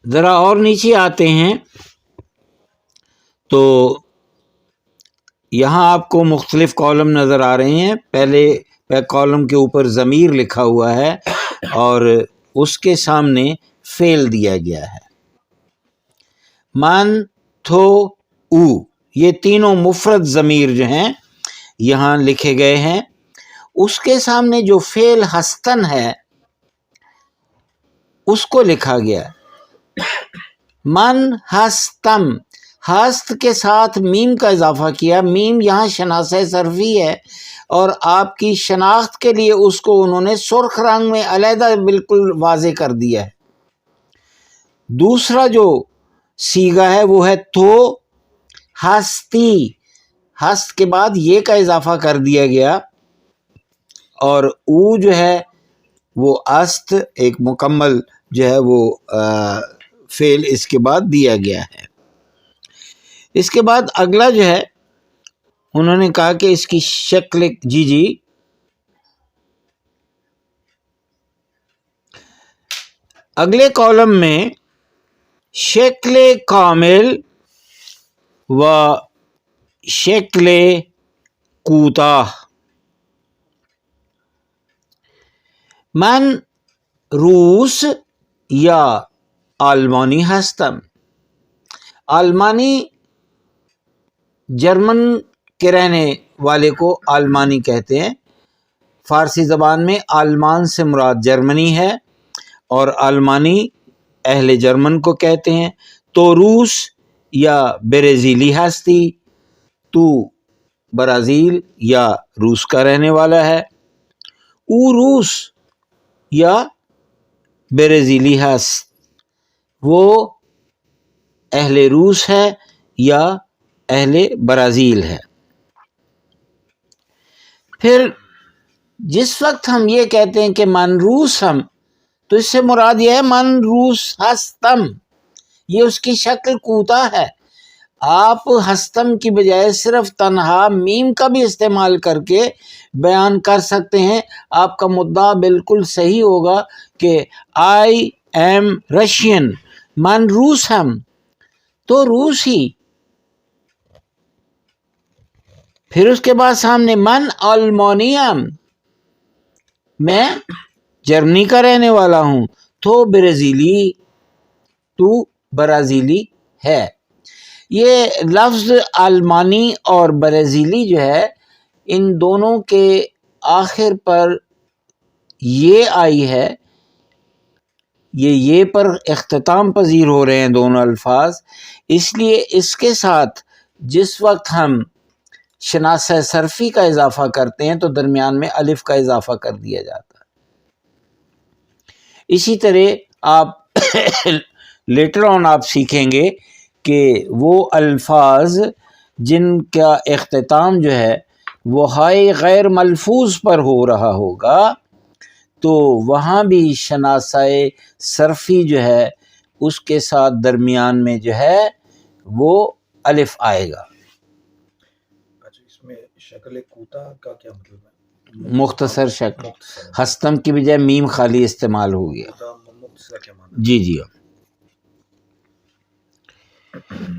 [SPEAKER 1] ذرا اور نیچے آتے ہیں تو یہاں آپ کو مختلف کالم نظر آ رہے ہیں۔ پہلے کالم کے اوپر ضمیر لکھا ہوا ہے اور اس کے سامنے فعل دیا گیا ہے۔ من، تھو، او، یہ تینوں مفرد ضمیر جو ہیں یہاں لکھے گئے ہیں۔ اس کے سامنے جو فعل ہستن ہے اس کو لکھا گیا من ہستم، ہست کے ساتھ میم کا اضافہ کیا۔ میم یہاں شناسہ صرفی ہے اور آپ کی شناخت کے لیے اس کو انہوں نے سرخ رنگ میں علیحدہ بالکل واضح کر دیا ہے۔ دوسرا جو صیغہ ہے وہ ہے تو ہستی، ہست کے بعد یہ کا اضافہ کر دیا گیا، اور او جو ہے وہ است، ایک مکمل جو ہے وہ فعل اس کے بعد دیا گیا ہے۔ اس کے بعد اگلا جو ہے انہوں نے کہا کہ اس کی شکل، جی اگلے کالم میں شکل کامل و شکل کوتاہ۔ من روس یا آلمانی ہستم۔ آلمانی جرمن کے رہنے والے کو آلمانی کہتے ہیں۔ فارسی زبان میں آلمان سے مراد جرمنی ہے اور آلمانی اہل جرمن کو کہتے ہیں۔ تو روس یا برازیلی ہستی، تو برازیل یا روس کا رہنے والا ہے. او روس یا برازیلی هست، وہ اہل روس ہے یا اہل برازیل ہے. پھر جس وقت ہم یہ کہتے ہیں کہ من روس ہم، تو اس سے مراد یہ ہے من روس ہستم، یہ اس کی شکل کوتاہ ہے. آپ ہستم کی بجائے صرف تنہا میم کا بھی استعمال کر کے بیان کر سکتے ہیں. آپ کا مدعا بالکل صحیح ہوگا کہ آئی ایم رشین، من روس ہم، تو روس ہی. پھر اس کے بعد سامنے من آلمانیم، میں جرمنی کا رہنے والا ہوں، تو برازیلی، تو برازیلی ہے. یہ لفظ آلمانی اور برازیلی جو ہے، ان دونوں کے آخر پر یہ آئی ہے، یہ پر اختتام پذیر ہو رہے ہیں دونوں الفاظ. اس لیے اس کے ساتھ جس وقت ہم شناسہ صرفی کا اضافہ کرتے ہیں تو درمیان میں الف کا اضافہ کر دیا جاتا ہے. اسی طرح آپ لیٹر آن آپ سیکھیں گے کہ وہ الفاظ جن کا اختتام جو ہے وہ ہائے غیر ملفوظ پر ہو رہا ہوگا، تو وہاں بھی شناسہ صرفی جو ہے اس کے ساتھ درمیان میں جو ہے وہ الف آئے گا.
[SPEAKER 5] اچھا، اس میں شکل کوتاہ کا کیا مطلب ہے؟
[SPEAKER 1] مختصر شکل،
[SPEAKER 5] مختصر،
[SPEAKER 1] ہستم کی بجائے میم خالی استعمال ہو گیا.
[SPEAKER 5] مختصر کیا معنی؟
[SPEAKER 1] جی جی.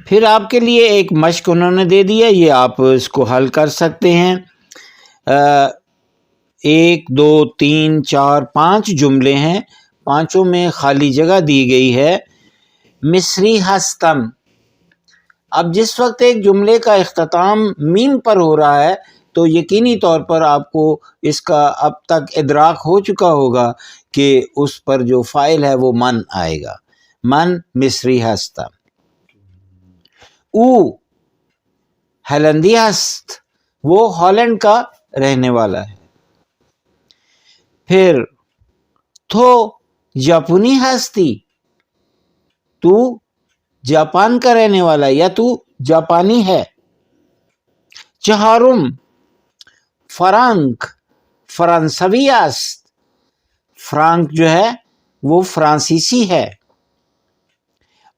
[SPEAKER 1] پھر آپ کے لیے ایک مشق انہوں نے دے دیا، یہ آپ اس کو حل کر سکتے ہیں. 1 2 3 4 5 جملے ہیں، پانچوں میں خالی جگہ دی گئی ہے. مصری ہستم. اب جس وقت ایک جملے کا اختتام میم پر ہو رہا ہے تو یقینی طور پر آپ کو اس کا اب تک ادراک ہو چکا ہوگا کہ اس پر جو فاعل ہے وہ من آئے گا. من مصری ہستم. او ہلندی ہست، وہ ہالینڈ کا رہنے والا ہے. پھر تو جاپانی ہستی، تو جاپان کا رہنے والا یا تو جاپانی ہے. چہارم فرانک، فرانسوی است، فرانک جو ہے وہ فرانسیسی ہے.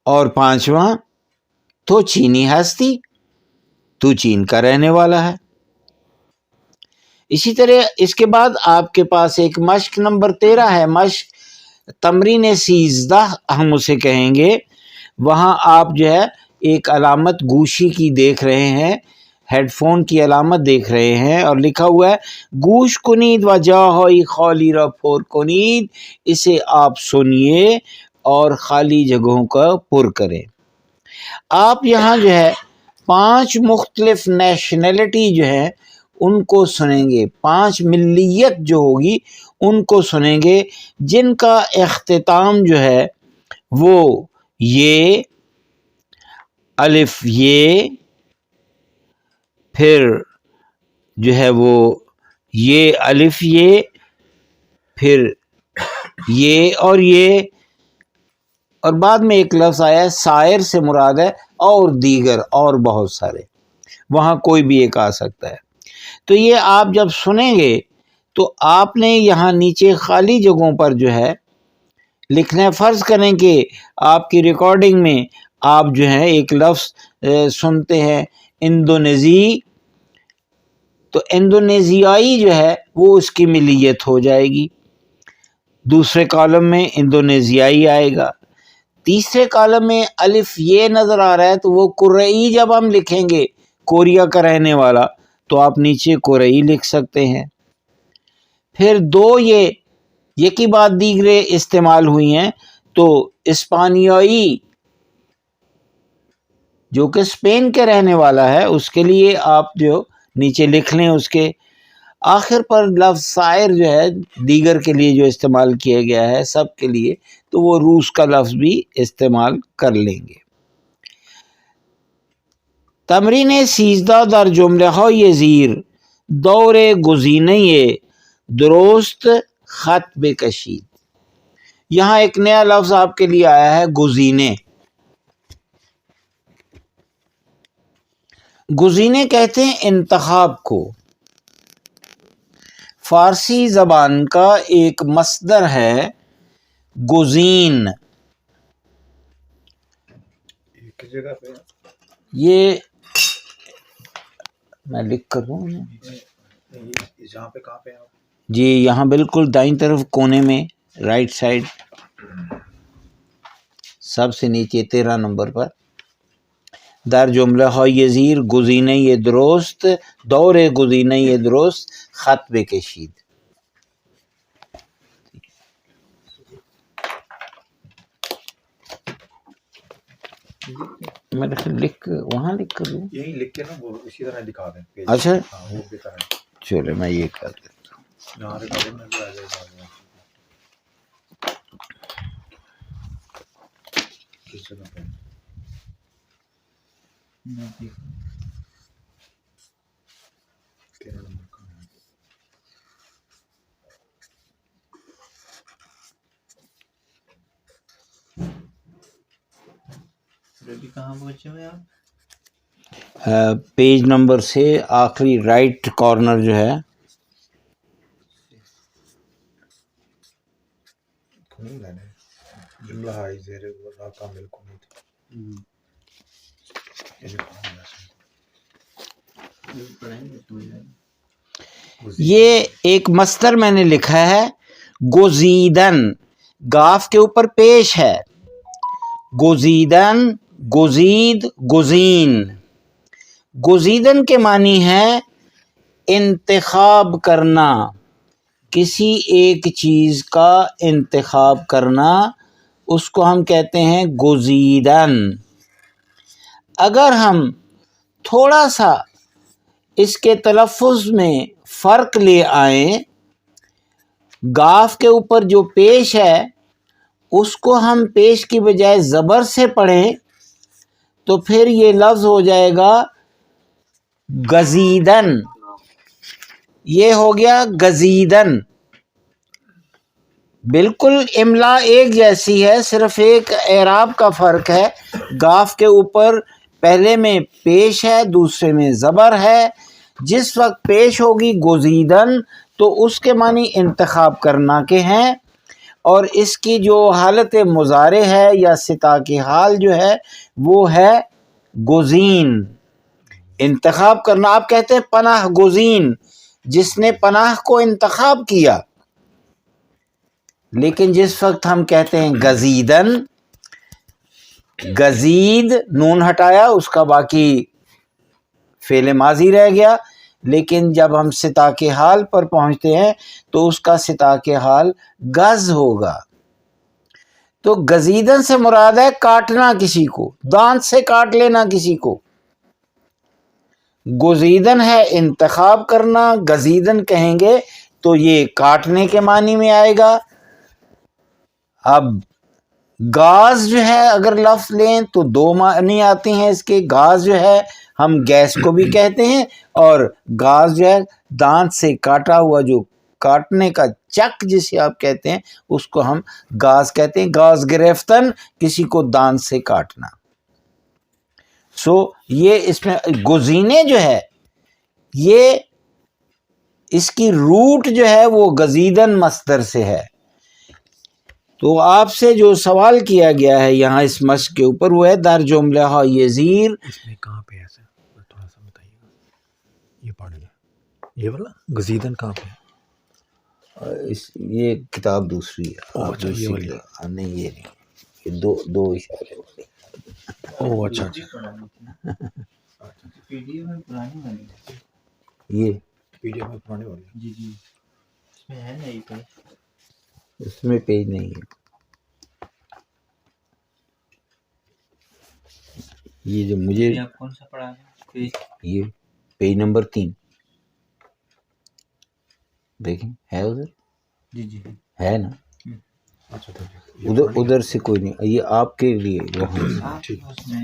[SPEAKER 1] اور پانچواں تو چینی ہستی، تو چین کا رہنے والا ہے. اسی طرح اس کے بعد آپ کے پاس ایک مشق نمبر 13 ہے، مشق تمرین 13 ہم اسے کہیں گے. وہاں آپ جو ہے ایک علامت گوشی کی دیکھ رہے ہیں، ہیڈ فون کی علامت دیکھ رہے ہیں اور لکھا ہوا ہے گوش کنید و جاہائی خالی را پر کنید. اسے آپ سنیے اور خالی جگہوں کا پر کریں. آپ یہاں جو ہے 5 مختلف نیشنلٹی جو ہیں ان کو سنیں گے، 5 ملیت جو ہوگی ان کو سنیں گے، جن کا اختتام جو ہے وہ یہ الف یہ، پھر جو ہے وہ یہ الف یہ، پھر یہ اور یہ، اور بعد میں ایک لفظ آیا ہے سائر سے مراد ہے اور دیگر، اور بہت سارے، وہاں کوئی بھی ایک آ سکتا ہے. تو یہ آپ جب سنیں گے تو آپ نے یہاں نیچے خالی جگہوں پر جو ہے لکھنا ہے. فرض کریں کہ آپ کی ریکارڈنگ میں آپ جو ہیں ایک لفظ سنتے ہیں اندونیزی، تو اندونیزیائی جو ہے وہ اس کی ملیت ہو جائے گی. دوسرے کالم میں اندونیزیائی آئے گا. تیسرے کالم میں الف یہ نظر آ رہا ہے تو وہ کورئی جب ہم لکھیں گے، کوریا کا رہنے والا، تو آپ نیچے کورئی لکھ سکتے ہیں. پھر 2 یہ یکی بعد دیگرے استعمال ہوئی ہیں، تو اسپانیائی جو کہ اسپین کے رہنے والا ہے اس کے لیے آپ جو نیچے لکھ لیں. اس کے آخر پر لفظ سائر جو ہے دیگر کے لیے جو استعمال کیا گیا ہے سب کے لیے، تو وہ روس کا لفظ بھی استعمال کر لیں گے. تمرین 13 در جمله های زیر دور گزینه درست خط بکشید. یہاں ایک نیا لفظ آپ کے لیے آیا ہے، گزینے. گزینے کہتے ہیں انتخاب کو. فارسی زبان کا ایک مصدر ہے گزین.
[SPEAKER 5] کس جگہ پہ؟
[SPEAKER 1] یہ میں لکھ کر دوں
[SPEAKER 5] جہاں پہ کہاں پہ آپ؟
[SPEAKER 1] جی یہاں بالکل دائیں طرف کونے میں رائٹ سائڈ سب سے نیچے 13 نمبر پر. در جمله های زیر گزینه درست دور گزینه درست خط بکشید. میں لکھ وہاں لکھ کر دوں.
[SPEAKER 5] یہی لکھ کے نا وہ اسی طرح دکھا دیں پیج.
[SPEAKER 1] اچھا
[SPEAKER 5] ہاں وہ بہتر ہے.
[SPEAKER 1] چلو میں یہ کر دیتا ہوں.
[SPEAKER 5] یہاں ریکارڈنگ میں بھی آ جائے گا. کس جگہ پہ؟ 13 نمبر کا ہے.
[SPEAKER 6] کہاں پہنچے ہوئے آپ؟
[SPEAKER 1] پیج نمبر سے آخری رائٹ کارنر جو ہے
[SPEAKER 5] نہیں لینے جملہ ہائی زیر ورا کامل کو نہیں تھی.
[SPEAKER 1] یہ ایک مصدر میں نے لکھا ہے گزیدن، گاف کے اوپر پیش ہے. گزیدن، گزید، گزین. گزیدن کے معنی ہے انتخاب کرنا، کسی ایک چیز کا انتخاب کرنا، اس کو ہم کہتے ہیں گزیدن. اگر ہم تھوڑا سا اس کے تلفظ میں فرق لے آئیں، گاف کے اوپر جو پیش ہے اس کو ہم پیش کی بجائے زبر سے پڑھیں تو پھر یہ لفظ ہو جائے گا گزیدن. یہ ہو گیا گزیدن. بالکل املا ایک جیسی ہے، صرف ایک اعراب کا فرق ہے. گاف کے اوپر پہلے میں پیش ہے، دوسرے میں زبر ہے. جس وقت پیش ہوگی گزیدن تو اس کے معنی انتخاب کرنا کے ہیں، اور اس کی جو حالت مضارع ہے یا ستا کی حال جو ہے وہ ہے گزین، انتخاب کرنا. آپ کہتے ہیں پناہ گزین، جس نے پناہ کو انتخاب کیا. لیکن جس وقت ہم کہتے ہیں گزیدن، گزید نون ہٹایا، اس کا باقی فعل ماضی رہ گیا. لیکن جب ہم ستا کے حال پر پہنچتے ہیں تو اس کا ستا کے حال گز ہوگا. تو گزیدن سے مراد ہے کاٹنا کسی کو، دانت سے کاٹ لینا کسی کو. گزیدن ہے انتخاب کرنا، گزیدن کہیں گے تو یہ کاٹنے کے معنی میں آئے گا. اب گاز جو ہے اگر لفظ لیں تو دو معنی آتی ہیں اس کے. گاز جو ہے ہم گیس کو بھی کہتے ہیں، اور گاز جو ہے دانت سے کاٹا ہوا، جو کاٹنے کا چک جسے آپ کہتے ہیں اس کو ہم گاز کہتے ہیں. گاز گرفتن، کسی کو دانت سے کاٹنا. سو یہ اس میں گزینے جو ہے یہ اس کی روٹ جو ہے وہ گزیدن مصدر سے ہے. تو آپ سے جو سوال کیا گیا ہے یہاں اس مشق کے اوپر وہ ہے در جملہ های زیر.
[SPEAKER 5] اس میں کہاں پہ ہے سر تھوڑا سا بتائیے گا. یہ پڑھ لیں، یہ والا گزیدن کہاں پہ ہے؟
[SPEAKER 1] یہ کتاب دوسری ہے. آپ
[SPEAKER 5] اچھا، یہ
[SPEAKER 1] دوسری
[SPEAKER 5] والی.
[SPEAKER 1] نہیں یہ نہیں، یہ دو اشارے ہو گئے.
[SPEAKER 5] اوہ اچھا اچھا.
[SPEAKER 6] پی ڈی ایف میں پرانی والی ہے.
[SPEAKER 1] یہ
[SPEAKER 5] پی ڈی ایف میں پرانے والی.
[SPEAKER 6] جی جی اس میں ہے نا یہ کوئی.
[SPEAKER 1] اس میں پیج نہیں ہے. یہ جو مجھے
[SPEAKER 6] آپ کون سا پڑھا ہے؟
[SPEAKER 1] یہ پیج نمبر 3 دیکھیں ہے ادھر.
[SPEAKER 6] جی جی
[SPEAKER 1] ہے نا،
[SPEAKER 5] اچھا
[SPEAKER 1] ادھر سے کوئی نہیں. یہ آپ کے لیے وہاں سے.
[SPEAKER 6] آپ
[SPEAKER 5] ٹھیک.
[SPEAKER 6] اس میں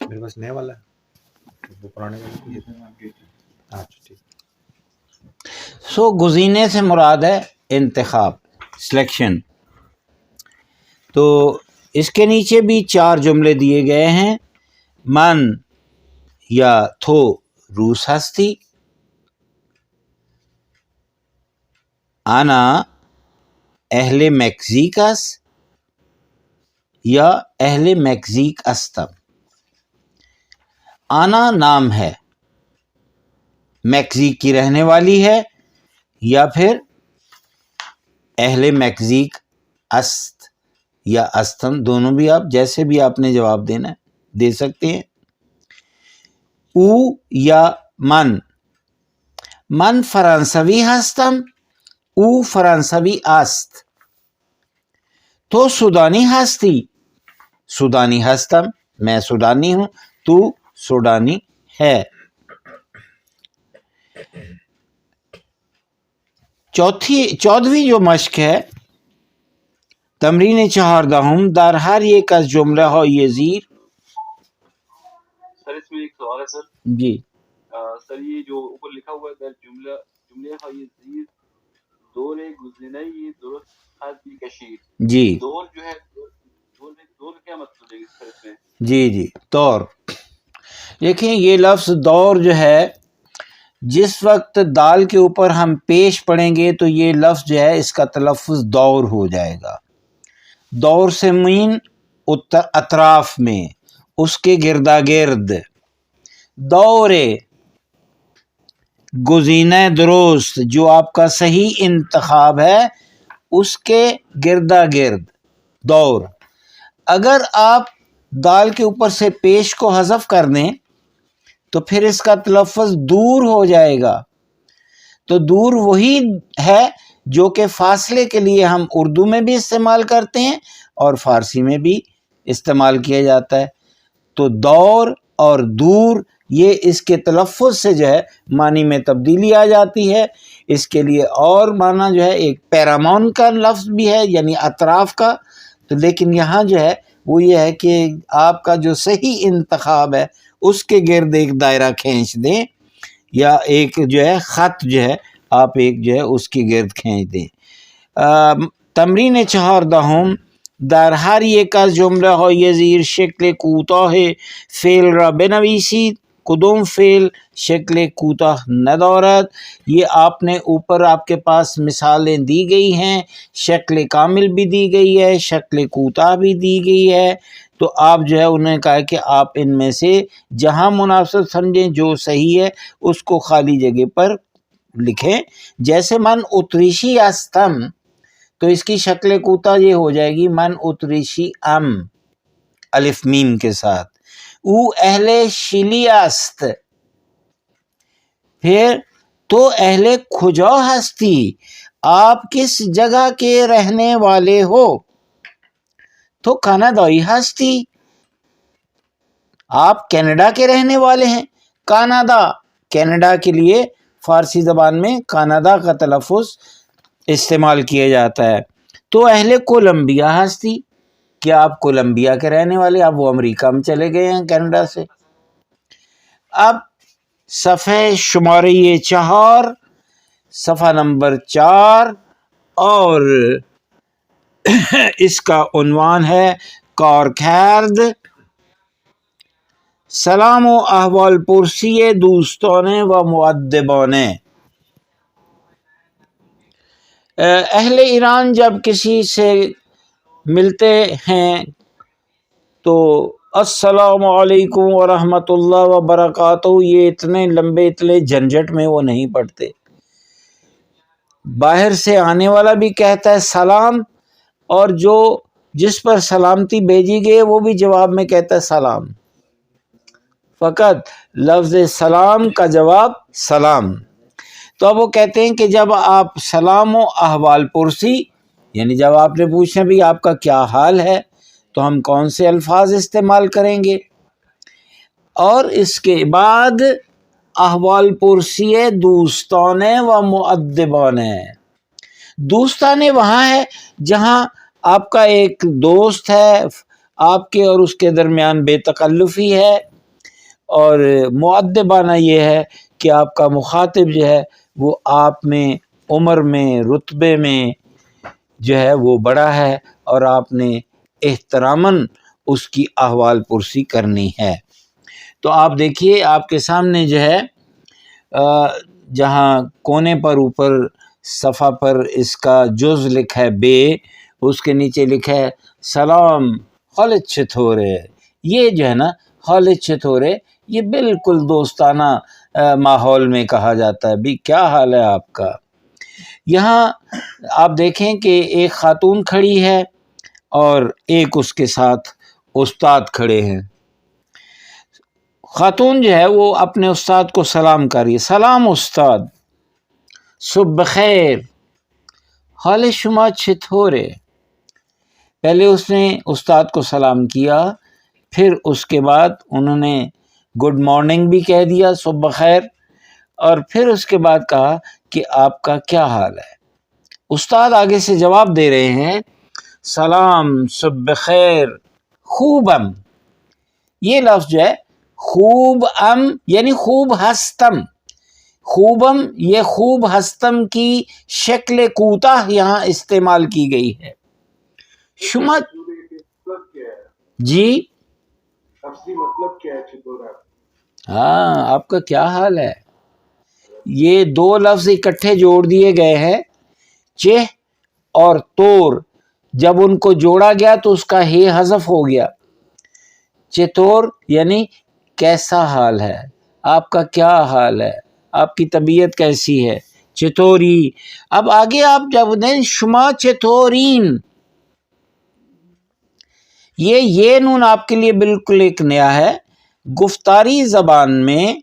[SPEAKER 5] میرے پاس نیا والا ہے. وہ پرانے والے کو اچھا ٹھیک.
[SPEAKER 1] سو گزینے سے مراد ہے انتخاب، سلیکشن. تو اس کے نیچے بھی 4 جملے دیے گئے ہیں. من یا تھو روس ہستی، آنا اہل میکزیکس یا اہل میکزیک استم. آنا نام ہے، میکزیک کی رہنے والی ہے، یا پھر اہل میکزیک است یا استم، دونوں بھی آپ جیسے بھی آپ نے جواب دینا ہے دے سکتے ہیں. او یا من فرانسوی هستم، او فرانسوی است. تو سودانی هستی، سودانی هستم، میں سودانی ہوں، تو سودانی ہے. چودھویں جو مشق ہے، تمرین 14 در ہر یک از جمله های زیر.
[SPEAKER 7] سر اس میں ایک سوال ہے سر.
[SPEAKER 1] جی
[SPEAKER 7] سر یہ جو اوپر لکھا ہوا ہے در جملے های زیر دور گزینه درست از کشید.
[SPEAKER 1] جی
[SPEAKER 7] دور جو ہے دور کیا مطلب ہے سر اس میں؟
[SPEAKER 1] جی دور. دیکھیں یہ لفظ دور جو ہے، جس وقت دال کے اوپر ہم پیش پڑھیں گے تو یہ لفظ جو ہے اس کا تلفظ دور ہو جائے گا. دور سے مین اطراف میں، اس کے گردا گرد. دورے گزینہ درست جو آپ کا صحیح انتخاب ہے اس کے گردا گرد دور. اگر آپ دال کے اوپر سے پیش کو حذف کر دیں تو پھر اس کا تلفظ دور ہو جائے گا. تو دور وہی ہے جو کہ فاصلے کے لیے ہم اردو میں بھی استعمال کرتے ہیں اور فارسی میں بھی استعمال کیا جاتا ہے. تو دور اور دور یہ اس کے تلفظ سے جو ہے معنی میں تبدیلی آ جاتی ہے. اس کے لیے اور معنی جو ہے ایک پیرامون کا لفظ بھی ہے، یعنی اطراف کا. تو لیکن یہاں جو ہے وہ یہ ہے کہ آپ کا جو صحیح انتخاب ہے اس کے گرد ایک دائرہ کھینچ دیں، یا ایک جو ہے خط جو ہے آپ ایک جو ہے اس کی گرد کھینچ دیں. تمرین 14 در هر یک از جمله های زیر شکل کوتاه فعل را بنویسید. کدوم فعل شکل کوتاه ندارد؟ یہ آپ نے اوپر آپ کے پاس مثالیں دی گئی ہیں، شکل کامل بھی دی گئی ہے، شکل کوتاہ بھی دی گئی ہے. تو آپ جو ہے انہوں نے کہا کہ آپ ان میں سے جہاں مناسب سمجھیں جو صحیح ہے اس کو خالی جگہ پر لکھیں. جیسے من اتریشی استم، تو اس کی شکل کوتاہ یہ ہو جائے گی من اتریشی ام، الف میم کے ساتھ. او اہل شیلی است. پھر تو اہل کجا ہستی، آپ کس جگہ کے رہنے والے ہو؟ تو کانادائی ہستی، آپ کینیڈا کے رہنے والے ہیں. کاناڈا، کینیڈا کے لیے فارسی زبان میں کاناڈا کا تلفظ استعمال کیا جاتا ہے. تو اہل کولمبیا ہستی، کیا آپ کولمبیا کے رہنے والے؟ اب وہ امریکہ میں چلے گئے ہیں کینیڈا سے. اب صفحہ شمارے 4، صفحہ نمبر 4، اور اس کا عنوان ہے کارکرد. سلام و احوال پرسی دوستانے و مؤدبانے. اہل ایران جب کسی سے ملتے ہیں تو السلام علیکم ورحمۃ اللہ وبرکاتہ، یہ اتنے لمبے اتنے جھنجھٹ میں وہ نہیں پڑھتے. باہر سے آنے والا بھی کہتا ہے سلام، اور جس پر سلامتی بھیجی گئی وہ بھی جواب میں کہتا ہے سلام. فقط لفظ سلام کا جواب سلام. تو اب وہ کہتے ہیں کہ جب آپ سلام و احوال پرسی، یعنی جب آپ نے پوچھنا بھی آپ کا کیا حال ہے، تو ہم کون سے الفاظ استعمال کریں گے؟ اور اس کے بعد احوال پرسی دوستانے و مؤدبانے. دوستانے وہاں ہے جہاں آپ کا ایک دوست ہے، آپ کے اور اس کے درمیان بے تکلفی ہے، اور مؤدبانہ یہ ہے کہ آپ کا مخاطب جو ہے وہ آپ میں عمر میں رتبے میں جو ہے وہ بڑا ہے اور آپ نے احتراماً اس کی احوال پرسی کرنی ہے۔ تو آپ دیکھیے آپ کے سامنے جو ہے جہاں کونے پر اوپر صفحہ پر اس کا جز لکھا ہے بے، اس کے نیچے لکھا ہے سلام خالد چتھورے۔ یہ جو ہے نا خالد چتھورے یہ بالکل دوستانہ ماحول میں کہا جاتا ہے، بھی کیا حال ہے آپ کا۔ یہاں آپ دیکھیں کہ ایک خاتون کھڑی ہے اور ایک اس کے ساتھ استاد کھڑے ہیں۔ خاتون جو ہے وہ اپنے استاد کو سلام کر رہی ہے، سلام استاد، صبح خیر، حال شما چطوره؟ پہلے اس نے استاد کو سلام کیا، پھر اس کے بعد انہوں نے گڈ مارننگ بھی کہہ دیا، صبح خیر، اور پھر اس کے بعد کہا کہ آپ کا کیا حال ہے۔ استاد آگے سے جواب دے رہے ہیں سلام صبح خیر خوبم۔ یہ لفظ جو ہے خوب ام یعنی خوب ہستم، خوبم یہ خوب ہستم کی شکل کوتاہ یہاں استعمال کی گئی ہے۔ شما جی
[SPEAKER 5] مطلب کیا ہے؟
[SPEAKER 1] ہاں آپ کا کیا حال ہے، یہ دو لفظ اکٹھے جوڑ دیے گئے ہیں، چہ اور تور، جب ان کو جوڑا گیا تو اس کا ہے حذف ہو گیا۔ چتور یعنی کیسا حال ہے، آپ کا کیا حال ہے، آپ کی طبیعت کیسی ہے، چتوری۔ اب آگے آپ جب دیں شما چتورین، یہ نون آپ کے لیے بالکل ایک نیا ہے۔ گفتاری زبان میں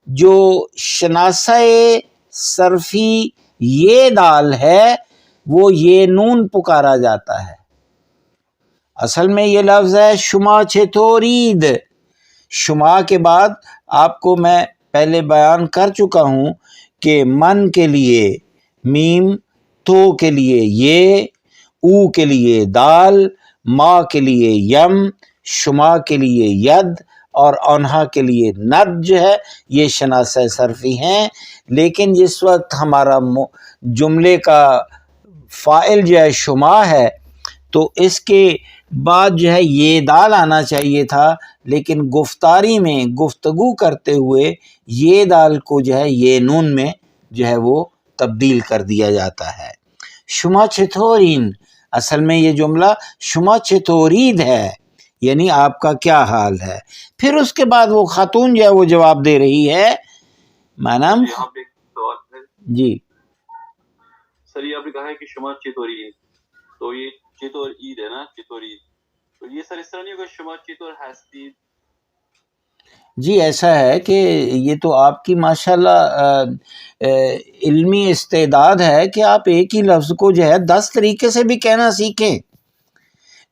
[SPEAKER 1] جو شناسہ صرفی یہ دال ہے وہ یہ نون پکارا جاتا ہے۔ اصل میں یہ لفظ ہے شما چتورید۔ شما کے بعد آپ کو میں پہلے بیان کر چکا ہوں کہ من کے لیے میم، تو کے لیے یہ، او کے لیے دال، ما کے لیے یم، شما کے لیے ید اور انہا کے لیے ند جو ہے یہ شناسہ صرفی ہیں۔ لیکن جس وقت ہمارا جملے کا فاعل جو ہے شما ہے تو اس کے بعد جو ہے یہ دال آنا چاہیے تھا، لیکن گفتاری میں گفتگو کرتے ہوئے یہ دال کو جو ہے یہ نون میں جو ہے وہ تبدیل کر دیا جاتا ہے۔ شما چطورین، اصل میں یہ جملہ شما چطورید ہے، یعنی آپ کا کیا حال ہے۔ پھر اس کے بعد وہ خاتون جو ہے وہ جواب دے رہی ہے مانم
[SPEAKER 7] یہاں پہ ایک سوال ہے
[SPEAKER 1] جی
[SPEAKER 7] سر، یہ آپ نے کہا ہے کہ شما چتوری، تو یہ چتور عید ہے نا، چتوری، تو یہ سر اس طرح نہیں ہوگا شما چتور ہستی؟
[SPEAKER 1] جی ایسا ہے کہ یہ تو آپ کی ماشاءاللہ علمی استعداد ہے کہ آپ ایک ہی لفظ کو جو ہے 10 طریقے سے بھی کہنا سیکھیں۔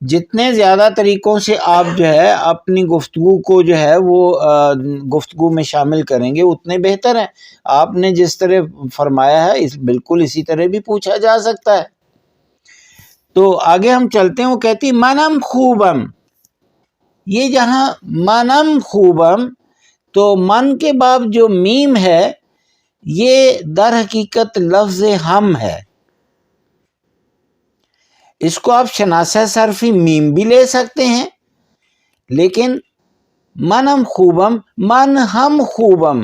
[SPEAKER 1] جتنے زیادہ طریقوں سے آپ جو ہے اپنی گفتگو کو جو ہے وہ گفتگو میں شامل کریں گے اتنے بہتر ہیں۔ آپ نے جس طرح فرمایا ہے بالکل اسی طرح بھی پوچھا جا سکتا ہے۔ تو آگے ہم چلتے ہیں، وہ کہتی منم خوبم۔ یہ جہاں منم خوبم تو من کے بعد جو میم ہے یہ در حقیقت لفظ ہم ہے۔ اس کو آپ شناسہ صرفی میم بھی لے سکتے ہیں، لیکن منم خوبم، من ہم خوبم،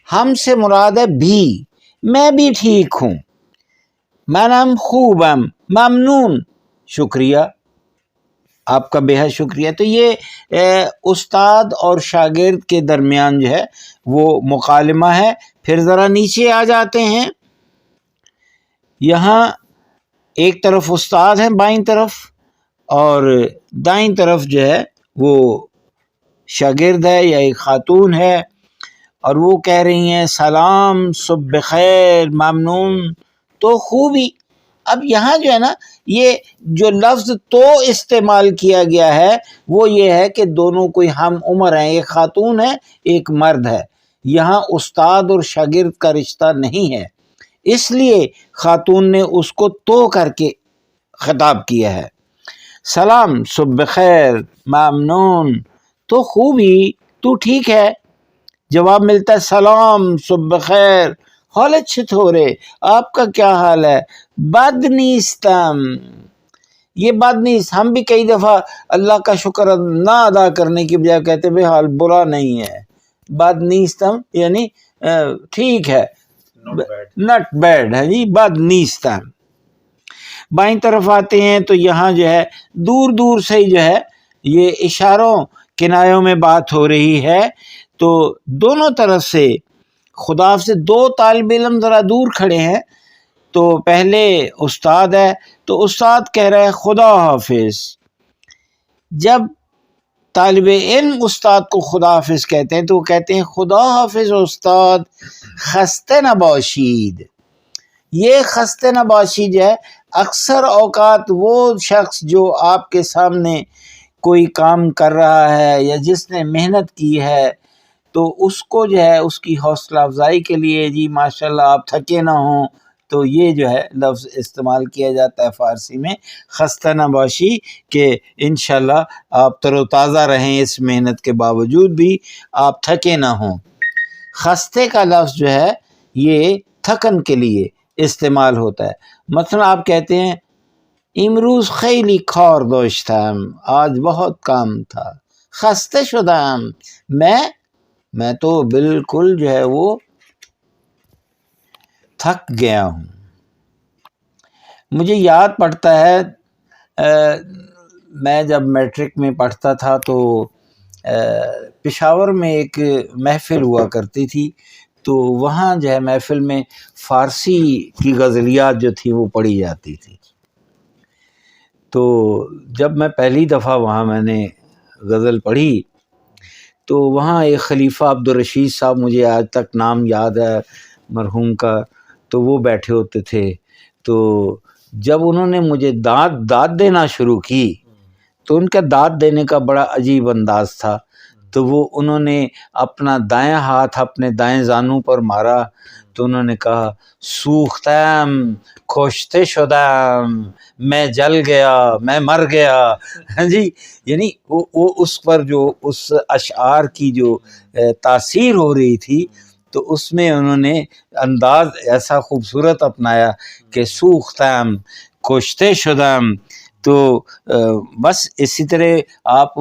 [SPEAKER 1] ہم سے مراد ہے بھی، میں بھی ٹھیک ہوں۔ منم خوبم، ممنون، شکریہ، آپ کا بے حد شکریہ۔ تو یہ استاد اور شاگرد کے درمیان جو ہے وہ مکالمہ ہے۔ پھر ذرا نیچے آ جاتے ہیں، یہاں ایک طرف استاد ہیں بائیں طرف اور دائیں طرف جو ہے وہ شاگرد ہے یا ایک خاتون ہے، اور وہ کہہ رہی ہیں سلام صبح خیر ممنون تو خوبی۔ اب یہاں جو ہے نا یہ جو لفظ تو استعمال کیا گیا ہے وہ یہ ہے کہ دونوں کوئی ہم عمر ہیں، ایک خاتون ہے ایک مرد ہے، یہاں استاد اور شاگرد کا رشتہ نہیں ہے، اس لیے خاتون نے اس کو تو کر کے خطاب کیا ہے۔ سلام صبح خیر ممنون تو خوبی، تو ٹھیک ہے؟ جواب ملتا ہے سلام صبح خیر، حالت چطوره، آپ کا کیا حال ہے؟ بد نیستم. یہ بد نیست. ہم بھی کئی دفعہ اللہ کا شکر نہ ادا کرنے کی بجائے کہتے ہیں حال برا نہیں ہے. بد نیستم یعنی ٹھیک ہے، نٹ بیڈ ہے جی، بد نیستم. بائیں طرف آتے ہیں تو یہاں جو ہے دور دور سے جو ہے یہ اشاروں کنایوں میں بات ہو رہی ہے. تو دونوں طرف سے خدا سے دو طالب علم ذرا دور کھڑے ہیں. تو پہلے استاد ہے تو استاد کہہ رہا ہے خدا حافظ. جب طالب علم استاد کو خدا حافظ کہتے ہیں تو وہ کہتے ہیں خدا حافظ استاد، خسته نباشید. یہ خسته نباشید ہے اکثر اوقات وہ شخص جو آپ کے سامنے کوئی کام کر رہا ہے یا جس نے محنت کی ہے تو اس کو جو ہے اس کی حوصلہ افزائی کے لیے جی ماشاءاللہ آپ تھکے نہ ہوں تو یہ جو ہے لفظ استعمال کیا جاتا ہے فارسی میں خستہ نباشی، کہ انشاءاللہ آپ تر و تازہ رہیں، اس محنت کے باوجود بھی آپ تھکے نہ ہوں. خستے کا لفظ جو ہے یہ تھکن کے لیے استعمال ہوتا ہے. مثلا آپ کہتے ہیں امروز خیلی کار داشتم، آج بہت کام تھا. خسته شدم، میں تو بالکل جو ہے وہ تھک گیا ہوں. مجھے یاد پڑتا ہے میں جب میٹرک میں پڑھتا تھا تو پشاور میں ایک محفل ہوا کرتی تھی، تو وہاں جو ہے محفل میں فارسی کی غزلیات جو تھی وہ پڑھی جاتی تھی. تو جب میں پہلی دفعہ وہاں میں نے غزل پڑھی تو وہاں ایک خلیفہ عبدالرشید صاحب، مجھے آج تک نام یاد ہے مرحوم کا، تو وہ بیٹھے ہوتے تھے. تو جب انہوں نے مجھے داد دینا شروع کی تو ان کا داد دینے کا بڑا عجیب انداز تھا. تو وہ انہوں نے اپنا دائیں ہاتھ اپنے دائیں زانوں پر مارا تو انہوں نے کہا سوختم کشته شدم، میں جل گیا، میں مر گیا. ہاں جی، یعنی وہ اس پر جو اس اشعار کی جو تاثیر ہو رہی تھی تو اس میں انہوں نے انداز ایسا خوبصورت اپنایا کہ سوختم کشته شدم. تو بس اسی طرح آپ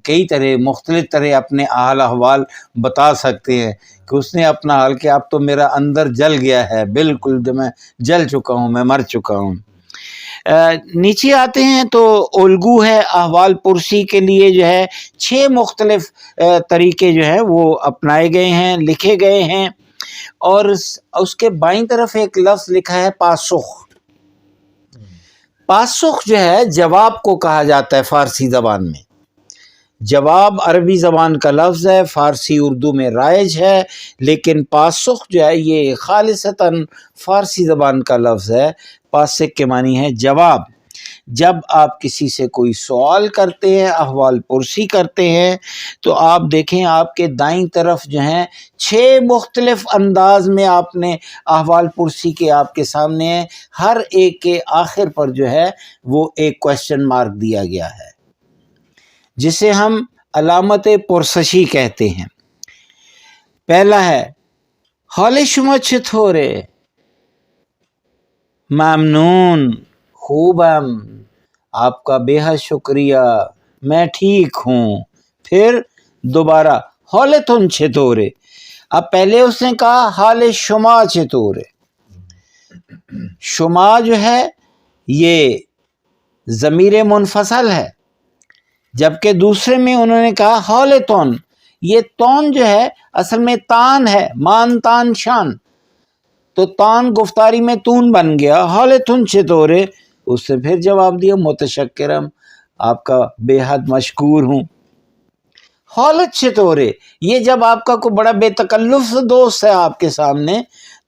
[SPEAKER 1] کئی طرح مختلف طرح اپنے حال احوال بتا سکتے ہیں کہ اس نے اپنا حال کہ اب تو میرا اندر جل گیا ہے، بالکل میں جل چکا ہوں، میں مر چکا ہوں. نیچے آتے ہیں تو الگو ہے احوال پرسی کے لیے جو ہے 6 مختلف طریقے جو ہے وہ اپنائے گئے ہیں، لکھے گئے ہیں. اور اس کے بائیں طرف ایک لفظ لکھا ہے پاسخ. پاسخ جو ہے جواب کو کہا جاتا ہے فارسی زبان میں. جواب عربی زبان کا لفظ ہے، فارسی اردو میں رائج ہے، لیکن پاسخ جو ہے یہ خالصتاً فارسی زبان کا لفظ ہے. پاسخ کے معنی ہے جواب. جب آپ کسی سے کوئی سوال کرتے ہیں، احوال پرسی کرتے ہیں، تو آپ دیکھیں آپ کے دائیں طرف جو ہیں 6 مختلف انداز میں آپ نے احوال پرسی کے آپ کے سامنے ہیں. ہر ایک کے آخر پر جو ہے وہ ایک کوشچن مارک دیا گیا ہے جسے ہم علامت پرسشی کہتے ہیں. پہلا ہے حال شما چطوره؟ ممنون، خوبم، آپ کا بے حد شکریہ، میں ٹھیک ہوں. پھر دوبارہ حالتون چطوره؟ اب پہلے اس نے کہا حال شما چطوره. شما جو ہے یہ ضمیر منفصل ہے، جبکہ دوسرے میں انہوں نے کہا حالتون. یہ تون جو ہے اصل میں تان ہے، مان تان شان، تو تان گفتاری میں تون بن گیا. حالتون چطوره؟ اس سے پھر جواب دیا متشکرم، آپ کا بے حد مشکور ہوں. حالت چطوره یہ جب آپ کا کوئی بڑا بے تکلف دوست ہے آپ کے سامنے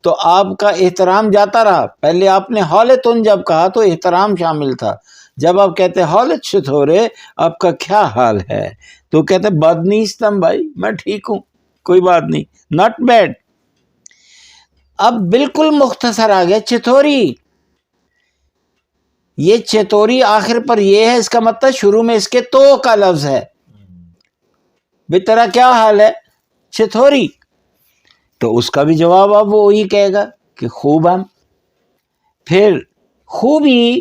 [SPEAKER 1] تو آپ کا احترام جاتا رہا. پہلے آپ نے حالتون جب کہا تو احترام شامل تھا. جب آپ کہتے حالت چطوره، آپ کا کیا حال ہے، تو کہتے بد نیستم بھائی، میں ٹھیک ہوں، کوئی بات نہیں، ناٹ بیڈ. اب بالکل مختصر آ گیا چطوری. یہ چطوری آخر پر یہ ہے، اس کا مطلب شروع میں اس کے تو کا لفظ ہے. بے تیرا کیا حال ہے چتھوری؟ تو اس کا بھی جواب اب وہ وہی کہے گا کہ خوب ہم. پھر خوبی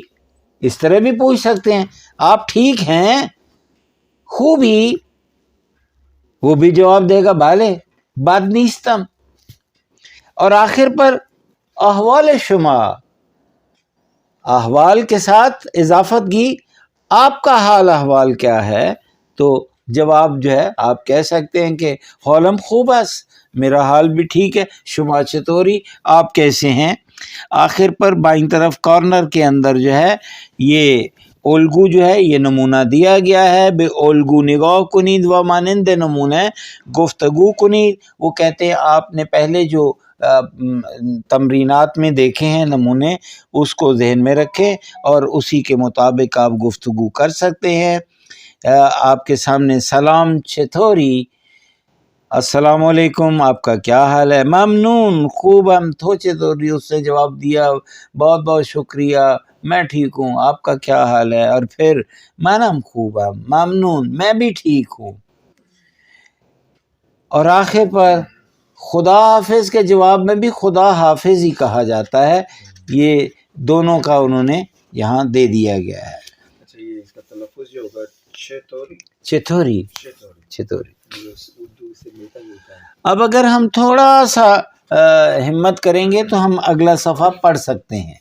[SPEAKER 1] اس طرح بھی پوچھ سکتے ہیں آپ ٹھیک ہیں خوبی، وہ بھی جواب دے گا بالے بد نیستم. اور آخر پر احوال شما، احوال کے ساتھ اضافت کی آپ کا حال احوال کیا ہے، تو جواب جو ہے آپ کہہ سکتے ہیں کہ حالم خوب است، میرا حال بھی ٹھیک ہے، شما چطوری، آپ کیسے ہیں. آخر پر بائیں طرف کارنر کے اندر جو ہے یہ الگو جو ہے یہ نمونہ دیا گیا ہے. بے الگو نگاہ کنید و مانند نمونہ گفتگو کنید. وہ کہتے ہیں آپ نے پہلے جو تمرینات میں دیکھے ہیں نمونے، اس کو ذہن میں رکھیں اور اسی کے مطابق آپ گفتگو کر سکتے ہیں. آپ کے سامنے سلام چطوری، السلام علیکم، آپ کا کیا حال ہے، ممنون خوب ہم، تو چطوری، اس سے جواب دیا بہت بہت شکریہ، میں ٹھیک ہوں، آپ کا کیا حال ہے، اور پھر منم خوب ہم، ممنون، میں بھی ٹھیک ہوں. اور آخر پر خدا حافظ کے جواب میں بھی خدا حافظ ہی کہا جاتا ہے. یہ دونوں کا انہوں نے یہاں دے دیا گیا ہے.
[SPEAKER 5] اچھا یہ اس کا تلفظ جو ہوگا چتوری،
[SPEAKER 1] چتوری،
[SPEAKER 5] چتوری
[SPEAKER 1] چتوری.
[SPEAKER 5] اردو سے ملتا جلتا ہے.
[SPEAKER 1] اب اگر ہم تھوڑا سا ہمت کریں گے تو ہم اگلا صفحہ پڑھ سکتے ہیں.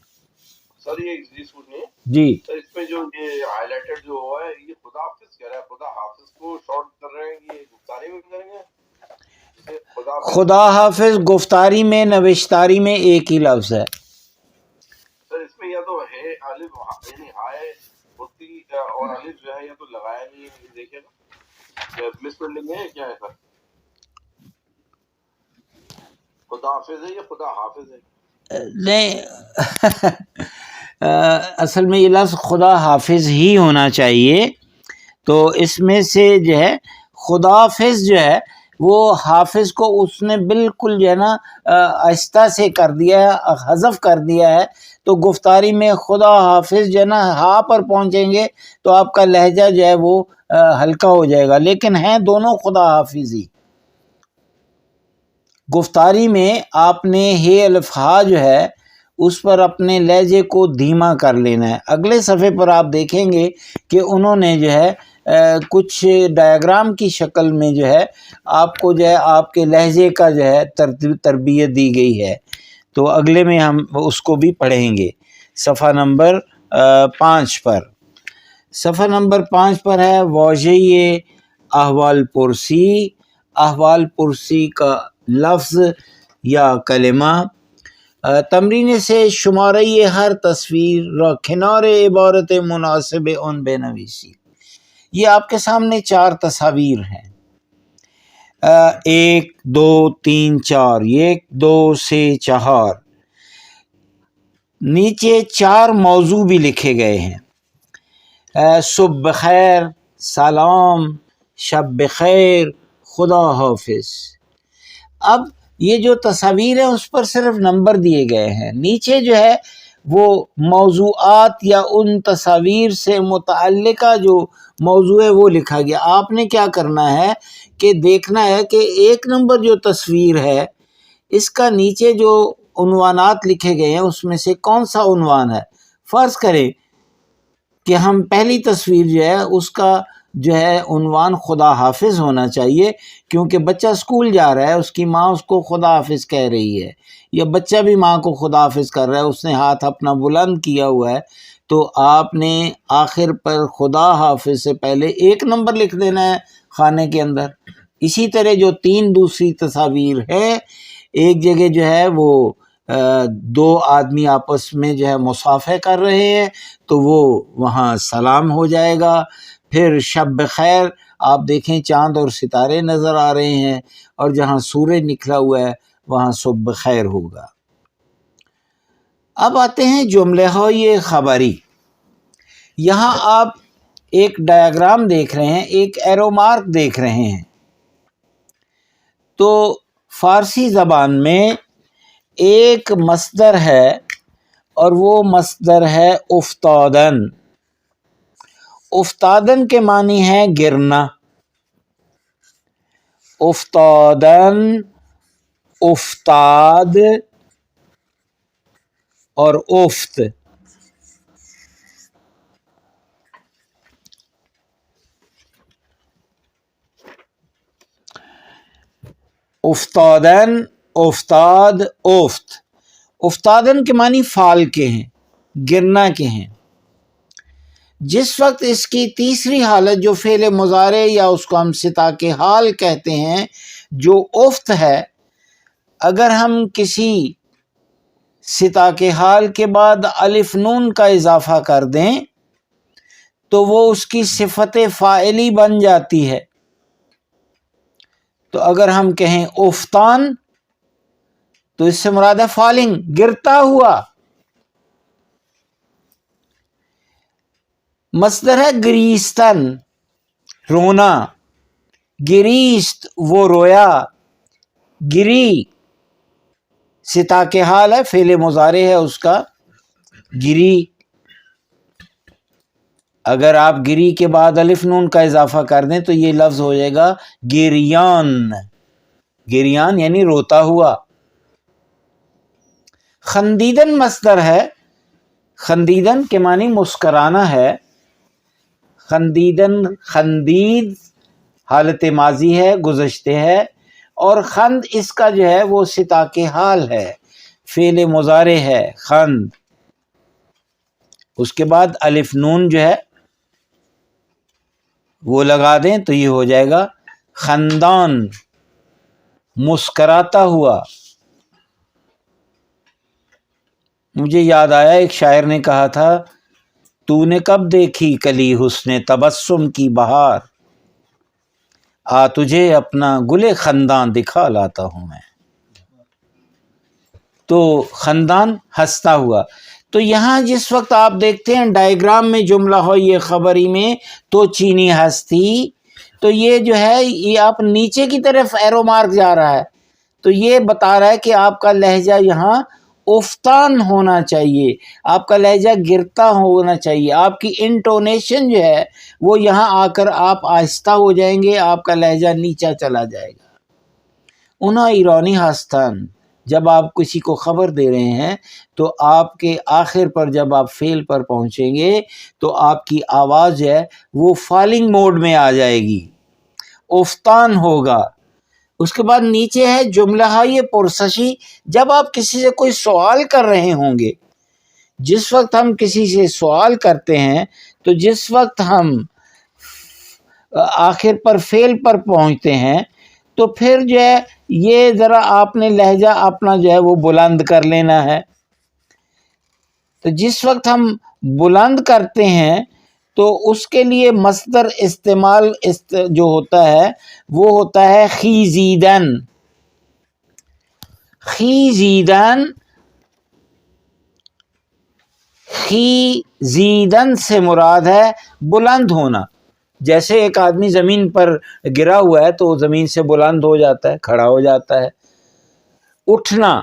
[SPEAKER 3] سر یہ سنیے
[SPEAKER 1] جی
[SPEAKER 3] سر، اس میں جو یہ ہائی لائٹر جو ہوا ہے یہ خدا حافظ کہہ رہا ہے، خدا حافظ کو شارٹ کر رہے ہیں، یہ گفتاری میں کریں گے خدا حافظ.
[SPEAKER 1] خدا حافظ گفتاری میں نوشتاری میں ایک ہی لفظ ہے.
[SPEAKER 3] سر اس میں یا تو ہے الف یعنی ہائے ہوتی اور الف جو ہے یا تو لگایا نہیں ہے، یہ دیکھیں نا مس پرنٹنگ ہے کیا ہے سر؟ خدا حافظ ہے یا خدا حافظ ہے؟
[SPEAKER 1] نہیں اصل میں یہ لفظ خدا حافظ ہی ہونا چاہیے. تو اس میں سے جو ہے خدا حافظ جو ہے وہ حافظ کو اس نے بالکل جو ہے نا آہستہ سے کر دیا ہے، حذف کر دیا ہے. تو گفتاری میں خدا حافظ جو ہے نا ہا پر پہنچیں گے تو آپ کا لہجہ جو ہے وہ ہلکا ہو جائے گا، لیکن ہیں دونوں خدا حافظ ہی. گفتاری میں آپ نے ہے الف ہا جو ہے اس پر اپنے لہجے کو دھیما کر لینا ہے. اگلے صفحے پر آپ دیکھیں گے کہ انہوں نے جو ہے کچھ ڈائیگرام کی شکل میں جو ہے آپ کو جو ہے آپ کے لہجے کا جو ہے تربیت دی گئی ہے. تو اگلے میں ہم اس کو بھی پڑھیں گے. صفحہ نمبر 5 پر، صفحہ نمبر 5 پر ہے واضح احوال پرسی. احوال پرسی کا لفظ یا کلمہ. تمرین سے شمارہ ہر تصویر را کنار عبارت مناسب ان بے نویسی. یہ آپ کے سامنے 4 تصاویر ہیں، 1 2 3 4، 1 2 سے 4. نیچے 4 موضوع بھی لکھے گئے ہیں، صبح بخیر، سلام، شب بخیر، خدا حافظ. اب یہ جو تصاویر ہیں اس پر صرف نمبر دیے گئے ہیں، نیچے جو ہے وہ موضوعات یا ان تصاویر سے متعلقہ جو موضوع ہے وہ لکھا گیا. آپ نے کیا کرنا ہے کہ دیکھنا ہے کہ 1 نمبر جو تصویر ہے اس کا نیچے جو عنوانات لکھے گئے ہیں اس میں سے کون سا عنوان ہے. فرض کریں کہ ہم پہلی تصویر جو ہے اس کا جو ہے عنوان خدا حافظ ہونا چاہیے، کیونکہ بچہ اسکول جا رہا ہے، اس کی ماں اس کو خدا حافظ کہہ رہی ہے، یا بچہ بھی ماں کو خدا حافظ کر رہا ہے، اس نے ہاتھ اپنا بلند کیا ہوا ہے. تو آپ نے آخر پر خدا حافظ سے پہلے 1 نمبر لکھ دینا ہے خانے کے اندر. اسی طرح جو 3 دوسری تصاویر ہے، ایک جگہ جو ہے وہ 2 آدمی آپس میں جو ہے مصافحہ کر رہے ہیں تو وہ وہاں سلام ہو جائے گا. پھر شب بخیر، آپ دیکھیں چاند اور ستارے نظر آ رہے ہیں، اور جہاں سورج نکلا ہوا ہے وہاں صبح بخیر ہوگا. اب آتے ہیں جملے های خبری. یہاں آپ ایک ڈائیگرام دیکھ رہے ہیں، ایک ایرو مارک دیکھ رہے ہیں. تو فارسی زبان میں ایک مصدر ہے اور وہ مصدر ہے افتادن. افتادن کے معنی ہے گرنا. افتادن، افتاد اور افت. افتادن، افتاد، افت. افتادن کے معنی فال کے ہیں، گرنا کے ہیں. جس وقت اس کی تیسری حالت جو فعل مضارع یا اس کو ہم سطاق حال کہتے ہیں جو افت ہے، اگر ہم کسی سطاق حال کے بعد الف نون کا اضافہ کر دیں تو وہ اس کی صفت فاعلی بن جاتی ہے. تو اگر ہم کہیں افتان تو اس سے مراد ہے فالنگ، گرتا ہوا. مصدر ہے گریستن، رونا. گریست وہ رویا، گری سطاق حال ہے، فعل مضارع ہے اس کا گری. اگر آپ گری کے بعد الف نون کا اضافہ کر دیں تو یہ لفظ ہو جائے گا گریان. گریان یعنی روتا ہوا. خندیدن مصدر ہے، خندیدن کے معنی مسکرانا ہے. خندیدن، خندید حالت ماضی ہے، گزشتے ہے، اور خند اس کا جو ہے وہ سطاق حال ہے، فعل مضارع ہے خند. اس کے بعد الف نون جو ہے وہ لگا دیں تو یہ ہو جائے گا خندان، مسکراتا ہوا. مجھے یاد آیا ایک شاعر نے کہا تھا، تو نے کب دیکھی کلی حسن تبسم کی بہار، آ تجھے اپنا گل خندان دکھا لاتا ہوں میں. تو خندان ہنستا ہوا. تو یہاں جس وقت آپ دیکھتے ہیں ڈائیگرام میں جملہ ہو یہ خبری میں تو چینی ہستی، تو یہ جو ہے یہ آپ نیچے کی طرف ایرو مارک جا رہا ہے، تو یہ بتا رہا ہے کہ آپ کا لہجہ یہاں افتان ہونا چاہیے، آپ کا لہجہ گرتا ہونا چاہیے. آپ کی انٹونیشن جو ہے وہ یہاں آ کر آپ آہستہ ہو جائیں گے، آپ کا لہجہ نیچا چلا جائے گا. اونا ایرانی ہستن، جب آپ کسی کو خبر دے رہے ہیں تو آپ کے آخر پر جب آپ فعل پر پہنچیں گے تو آپ کی آواز جو ہے وہ فالنگ موڈ میں آ جائے گی، افتان ہوگا. اس کے بعد نیچے ہے جملہ یہ پرسشی. جب آپ کسی سے کوئی سوال کر رہے ہوں گے، جس وقت ہم کسی سے سوال کرتے ہیں تو جس وقت ہم آخر پر فعل پر پہنچتے ہیں تو پھر جو ہے یہ ذرا آپ نے لہجہ اپنا جو ہے وہ بلند کر لینا ہے. تو جس وقت ہم بلند کرتے ہیں تو اس کے لیے مصدر استعمال جو ہوتا ہے وہ ہوتا ہے خیزیدن. خیزیدن، خیزیدن سے مراد ہے بلند ہونا. جیسے ایک آدمی زمین پر گرا ہوا ہے تو وہ زمین سے بلند ہو جاتا ہے، کھڑا ہو جاتا ہے. اٹھنا،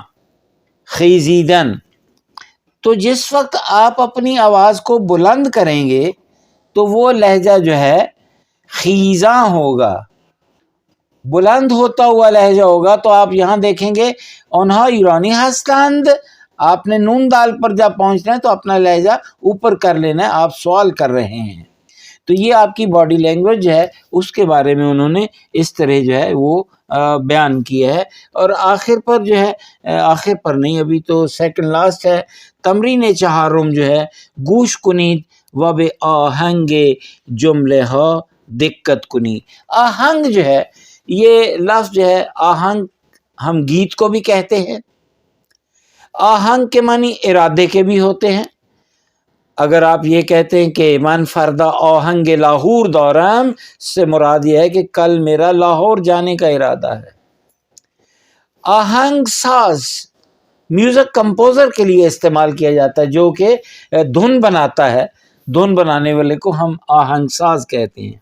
[SPEAKER 1] خیزیدن. تو جس وقت آپ اپنی آواز کو بلند کریں گے تو وہ لہجہ جو ہے خیزاں ہوگا، بلند ہوتا ہوا لہجہ ہوگا. تو آپ یہاں دیکھیں گے اونہا ایرانی ہستند، آپ نے نون دال پر جب پہنچنا ہے تو اپنا لہجہ اوپر کر لینا ہے، آپ سوال کر رہے ہیں. تو یہ آپ کی باڈی لینگویج ہے، اس کے بارے میں انہوں نے اس طرح جو ہے وہ بیان کیا ہے. اور آخر پر جو ہے، آخر پر نہیں، ابھی تو سیکنڈ لاسٹ ہے، تمرین چہارم جو ہے گوش کنید و بے آہنگ جملے ہا دقت کنی. آہنگ جو ہے یہ لفظ جو ہے آہنگ ہم گیت کو بھی کہتے ہیں. آہنگ کے معنی ارادے کے بھی ہوتے ہیں. اگر آپ یہ کہتے ہیں کہ من فردہ آہنگ لاہور دورم، سے مراد یہ ہے کہ کل میرا لاہور جانے کا ارادہ ہے. آہنگ ساز میوزک کمپوزر کے لیے استعمال کیا جاتا ہے، جو کہ دھن بناتا ہے، دھن بنانے والے کو ہم آہنگ ساز کہتے ہیں.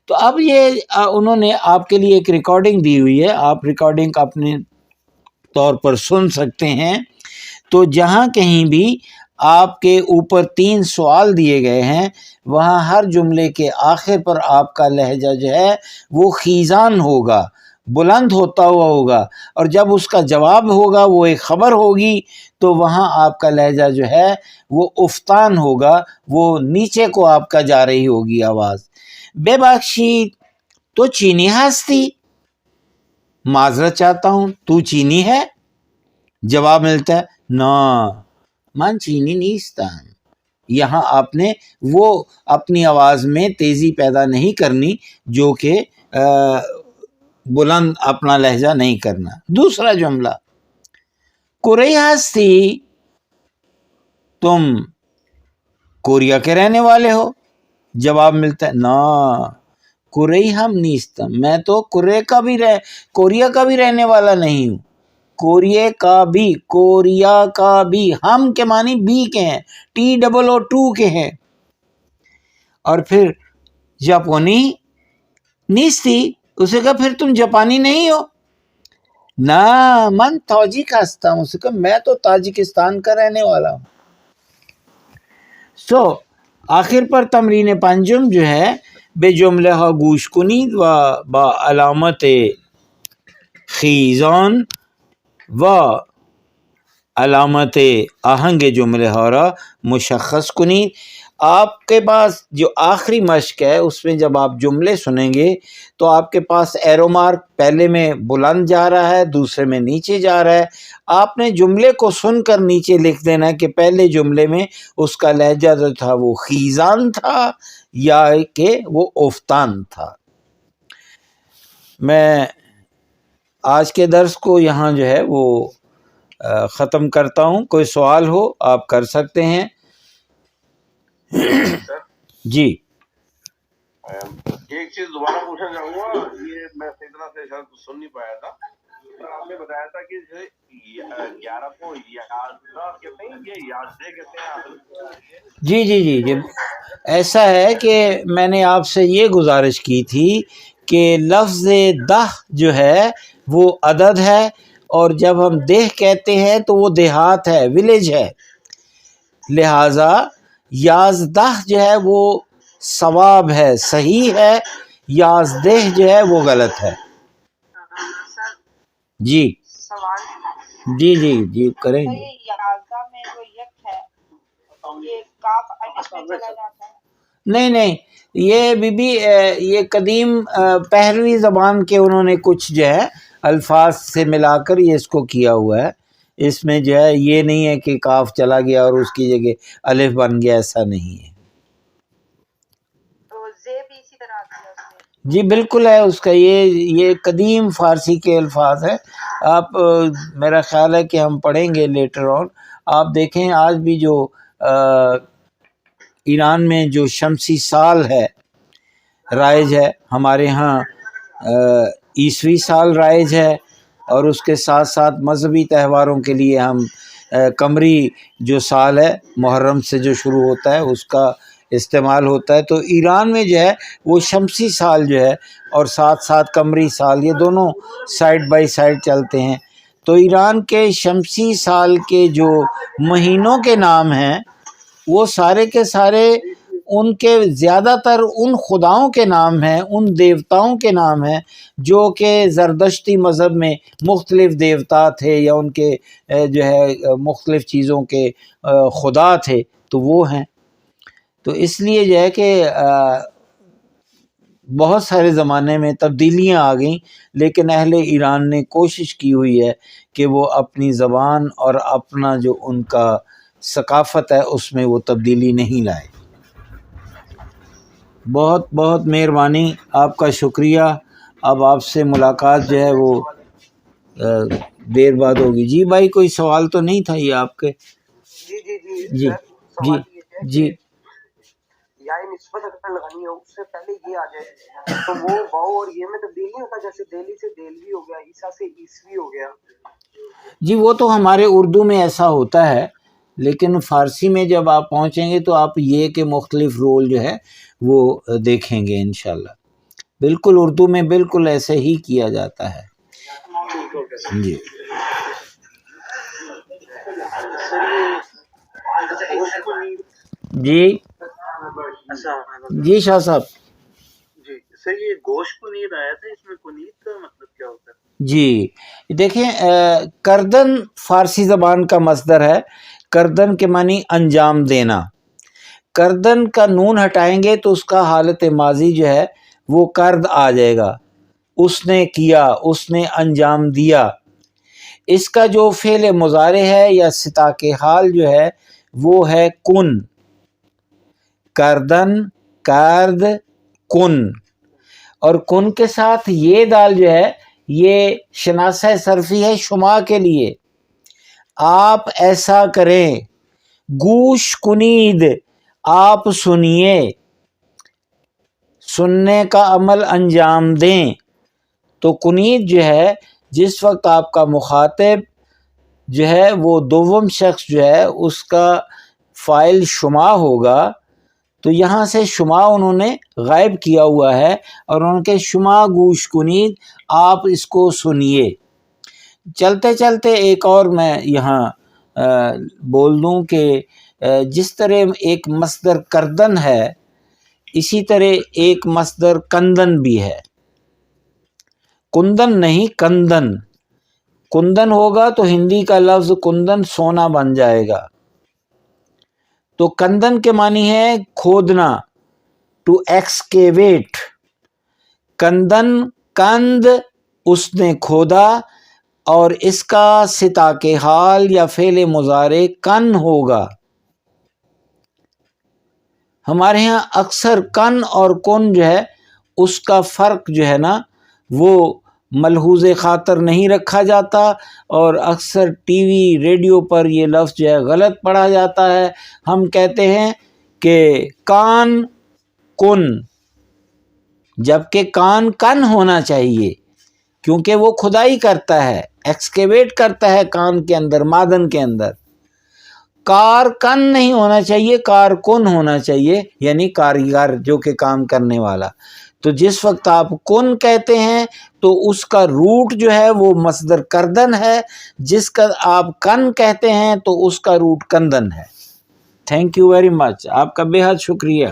[SPEAKER 1] تو اب یہ انہوں نے آپ کے لیے ایک ریکارڈنگ دی ہوئی ہے، آپ ریکارڈنگ اپنے طور پر سن سکتے ہیں. تو جہاں کہیں بھی آپ کے اوپر 3 سوال دیے گئے ہیں، وہاں ہر جملے کے آخر پر آپ کا لہجہ جو ہے وہ خیزان ہوگا، بلند ہوتا ہوا ہوگا، اور جب اس کا جواب ہوگا وہ ایک خبر ہوگی تو وہاں آپ کا لہجہ جو ہے وہ افتان ہوگا، وہ نیچے کو آپ کا جا رہی ہوگی آواز۔ ببخشید تو چینی ہستی، معذرت چاہتا ہوں تو چینی ہے؟ جواب ملتا ہے نا من چینی نیستم۔ یہاں آپ نے وہ اپنی آواز میں تیزی پیدا نہیں کرنی جو کہ بلند اپنا لہجہ نہیں کرنا۔ دوسرا جملہ، کورئی ہستی، تم کوریا کے رہنے والے ہو؟ جواب ملتا ہے نا کورئی ہم نیستم، میں تو کوریا کا بھی رہنے والا نہیں ہوں، کوریا کا بھی، ہم کے معنی بی کے ہیں، TOO کے ہیں۔ اور پھر جاپانی نیستی، اسے کہا پھر تم جاپانی نہیں ہو؟ نا من تاجک ہستم، اسے کہا میں تو تاجکستان کا رہنے والا ہوں۔ آخر پر تمرین پنجم جو ہے، بے جملہ ها گوش کنید و با علامت خیزان و علامت آہنگ جملہ ها را مشخص کنید۔ آپ کے پاس جو آخری مشق ہے اس میں جب آپ جملے سنیں گے تو آپ کے پاس ایرو مارک پہلے میں بلند جا رہا ہے، دوسرے میں نیچے جا رہا ہے، آپ نے جملے کو سن کر نیچے لکھ دینا ہے کہ پہلے جملے میں اس کا لہجہ جو تھا وہ خیزان تھا یا کہ وہ افتان تھا۔ میں آج کے درس کو یہاں جو ہے وہ ختم کرتا ہوں، کوئی سوال ہو آپ کر سکتے ہیں۔ جی
[SPEAKER 3] ایک چیز دوبارہ پوچھنا چاہوں گا، یہ میں صحیح طرح سے شاید سن نہیں پایا تھا، آپ نے بتایا تھا کہ 11 کو یازدہ کہتے ہیں، یہ یازدے کہتے ہیں۔
[SPEAKER 1] جی ایسا ہے کہ میں نے آپ سے یہ گزارش کی تھی کہ لفظ دہ جو ہے وہ عدد ہے، اور جب ہم دیہ کہتے ہیں تو وہ دیہات ہے، ولیج ہے، لہٰذا یازدہ جو ہے وہ ثواب ہے، صحیح ہے، یازدہ جو ہے وہ غلط ہے۔ جی
[SPEAKER 2] سوال
[SPEAKER 1] جی کریں گے۔
[SPEAKER 2] یہ یازدہ میں جو یک ہے یہ کاف الف میں چلا جاتا ہے؟
[SPEAKER 1] نہیں، یہ بی یہ قدیم پہلوی زبان کے انہوں نے کچھ جو ہے الفاظ سے ملا کر یہ اس کو کیا ہوا ہے، اس میں جو ہے یہ نہیں ہے کہ کاف چلا گیا اور اس کی جگہ الف بن گیا، ایسا نہیں ہے۔
[SPEAKER 2] تو زے بھی اسی طرح آتی ہے اس میں؟
[SPEAKER 1] جی بالکل ہے، اس کا یہ قدیم فارسی کے الفاظ ہے۔ آپ میرا خیال ہے کہ ہم پڑھیں گے لیٹر آن، آپ دیکھیں آج بھی جو ایران میں جو شمسی سال ہے رائج ہے، ہمارے ہاں عیسوی سال رائج ہے، اور اس کے ساتھ ساتھ مذہبی تہواروں کے لیے ہم قمری جو سال ہے محرم سے جو شروع ہوتا ہے اس کا استعمال ہوتا ہے۔ تو ایران میں جو ہے وہ شمسی سال جو ہے اور ساتھ ساتھ قمری سال، یہ دونوں سائڈ بائی سائڈ چلتے ہیں۔ تو ایران کے شمسی سال کے جو مہینوں کے نام ہیں وہ سارے کے سارے ان کے زیادہ تر ان خداؤں کے نام ہیں، ان دیوتاؤں کے نام ہیں جو کہ زردشتی مذہب میں مختلف دیوتا تھے یا ان کے جو ہے مختلف چیزوں کے خدا تھے، تو وہ ہیں۔ تو اس لیے جو ہے کہ بہت سارے زمانے میں تبدیلیاں آ گئیں، لیکن اہل ایران نے کوشش کی ہوئی ہے کہ وہ اپنی زبان اور اپنا جو ان کا ثقافت ہے اس میں وہ تبدیلی نہیں لائے۔ بہت بہت مہربانی، آپ کا شکریہ۔ اب آپ سے ملاقات جو ہے وہ دیر بعد ہوگی۔ جی بھائی کوئی سوال تو نہیں تھا یہ آپ کے؟
[SPEAKER 4] جی سوال یہ ہے
[SPEAKER 1] جی
[SPEAKER 4] یا نسبت اگر لگانی ہو اس سے پہلے یہ آ جائے تو وہ واؤ اور یہ میں تبدیل نہیں ہوتا، جیسے دہلی سے دہلوی ہو گیا، عیسیٰ سے عیسوی ہو گیا۔
[SPEAKER 1] جی وہ تو ہمارے اردو میں ایسا ہوتا ہے، لیکن فارسی میں جب آپ پہنچیں گے تو آپ یہ کہ مختلف رول جو ہے وہ دیکھیں گے انشاءاللہ۔ بالکل اردو میں بالکل ایسے ہی کیا جاتا ہے۔ جی
[SPEAKER 4] سر
[SPEAKER 1] جی جی شاہ صاحب
[SPEAKER 8] جی سر یہ گوشت کنید آیا تھا، اس میں کنید کا مطلب کیا ہوتا ہے؟
[SPEAKER 1] جی دیکھیں کردن فارسی زبان کا مصدر ہے. کردن کے معنی انجام دینا. کردن کا نون ہٹائیں گے تو اس کا حالت ماضی جو ہے وہ کرد آ جائے گا. اس نے کیا، اس نے انجام دیا. اس کا جو فعل مضارع ہے یا صداق حال جو ہے وہ ہے کن. کردن، کرد، کن. اور کن کے ساتھ یہ دال جو ہے یہ شناسہ صرفی ہے شما کے لیے. آپ ایسا کریں. گوش کنید، آپ سنیے، سننے کا عمل انجام دیں. تو کنید جو ہے جس وقت آپ کا مخاطب جو ہے وہ دوم شخص جو ہے اس کا فاعل شما ہوگا، تو یہاں سے شما انہوں نے غائب کیا ہوا ہے اور ان کے شما گوش کنید، آپ اس کو سنیے. چلتے چلتے ایک اور میں یہاں بول دوں کہ جس طرح ایک مصدر کردن ہے اسی طرح ایک مصدر کندن بھی ہے. کندن نہیں، کندن. کندن ہوگا تو ہندی کا لفظ کندن سونا بن جائے گا. تو کندن کے معنی ہے کھودنا، ٹو ایکسکیویٹ. کندن، کند، اس نے کھودا، اور اس کا صداق حال یا فعل مضارع کن ہوگا. ہمارے ہاں اکثر کن اور کن جو ہے اس کا فرق جو ہے نا وہ ملحوظ خاطر نہیں رکھا جاتا، اور اکثر ٹی وی ریڈیو پر یہ لفظ جو ہے غلط پڑھا جاتا ہے. ہم کہتے ہیں کہ کان کن، جبکہ کان کن ہونا چاہیے کیونکہ وہ کھدائی کرتا ہے، ایکسکیویٹ کرتا ہے کان کے اندر، معدن کے اندر. کار کن نہیں ہونا چاہیے، کار کن ہونا چاہیے، یعنی کاریگر جو کہ کام کرنے والا. تو جس وقت آپ کن کہتے ہیں تو اس کا روٹ جو ہے وہ مصدر کردن ہے، جس کا آپ کن کہتے ہیں تو اس کا روٹ کندن ہے. تھینک یو ویری مچ، آپ کا بے حد شکریہ.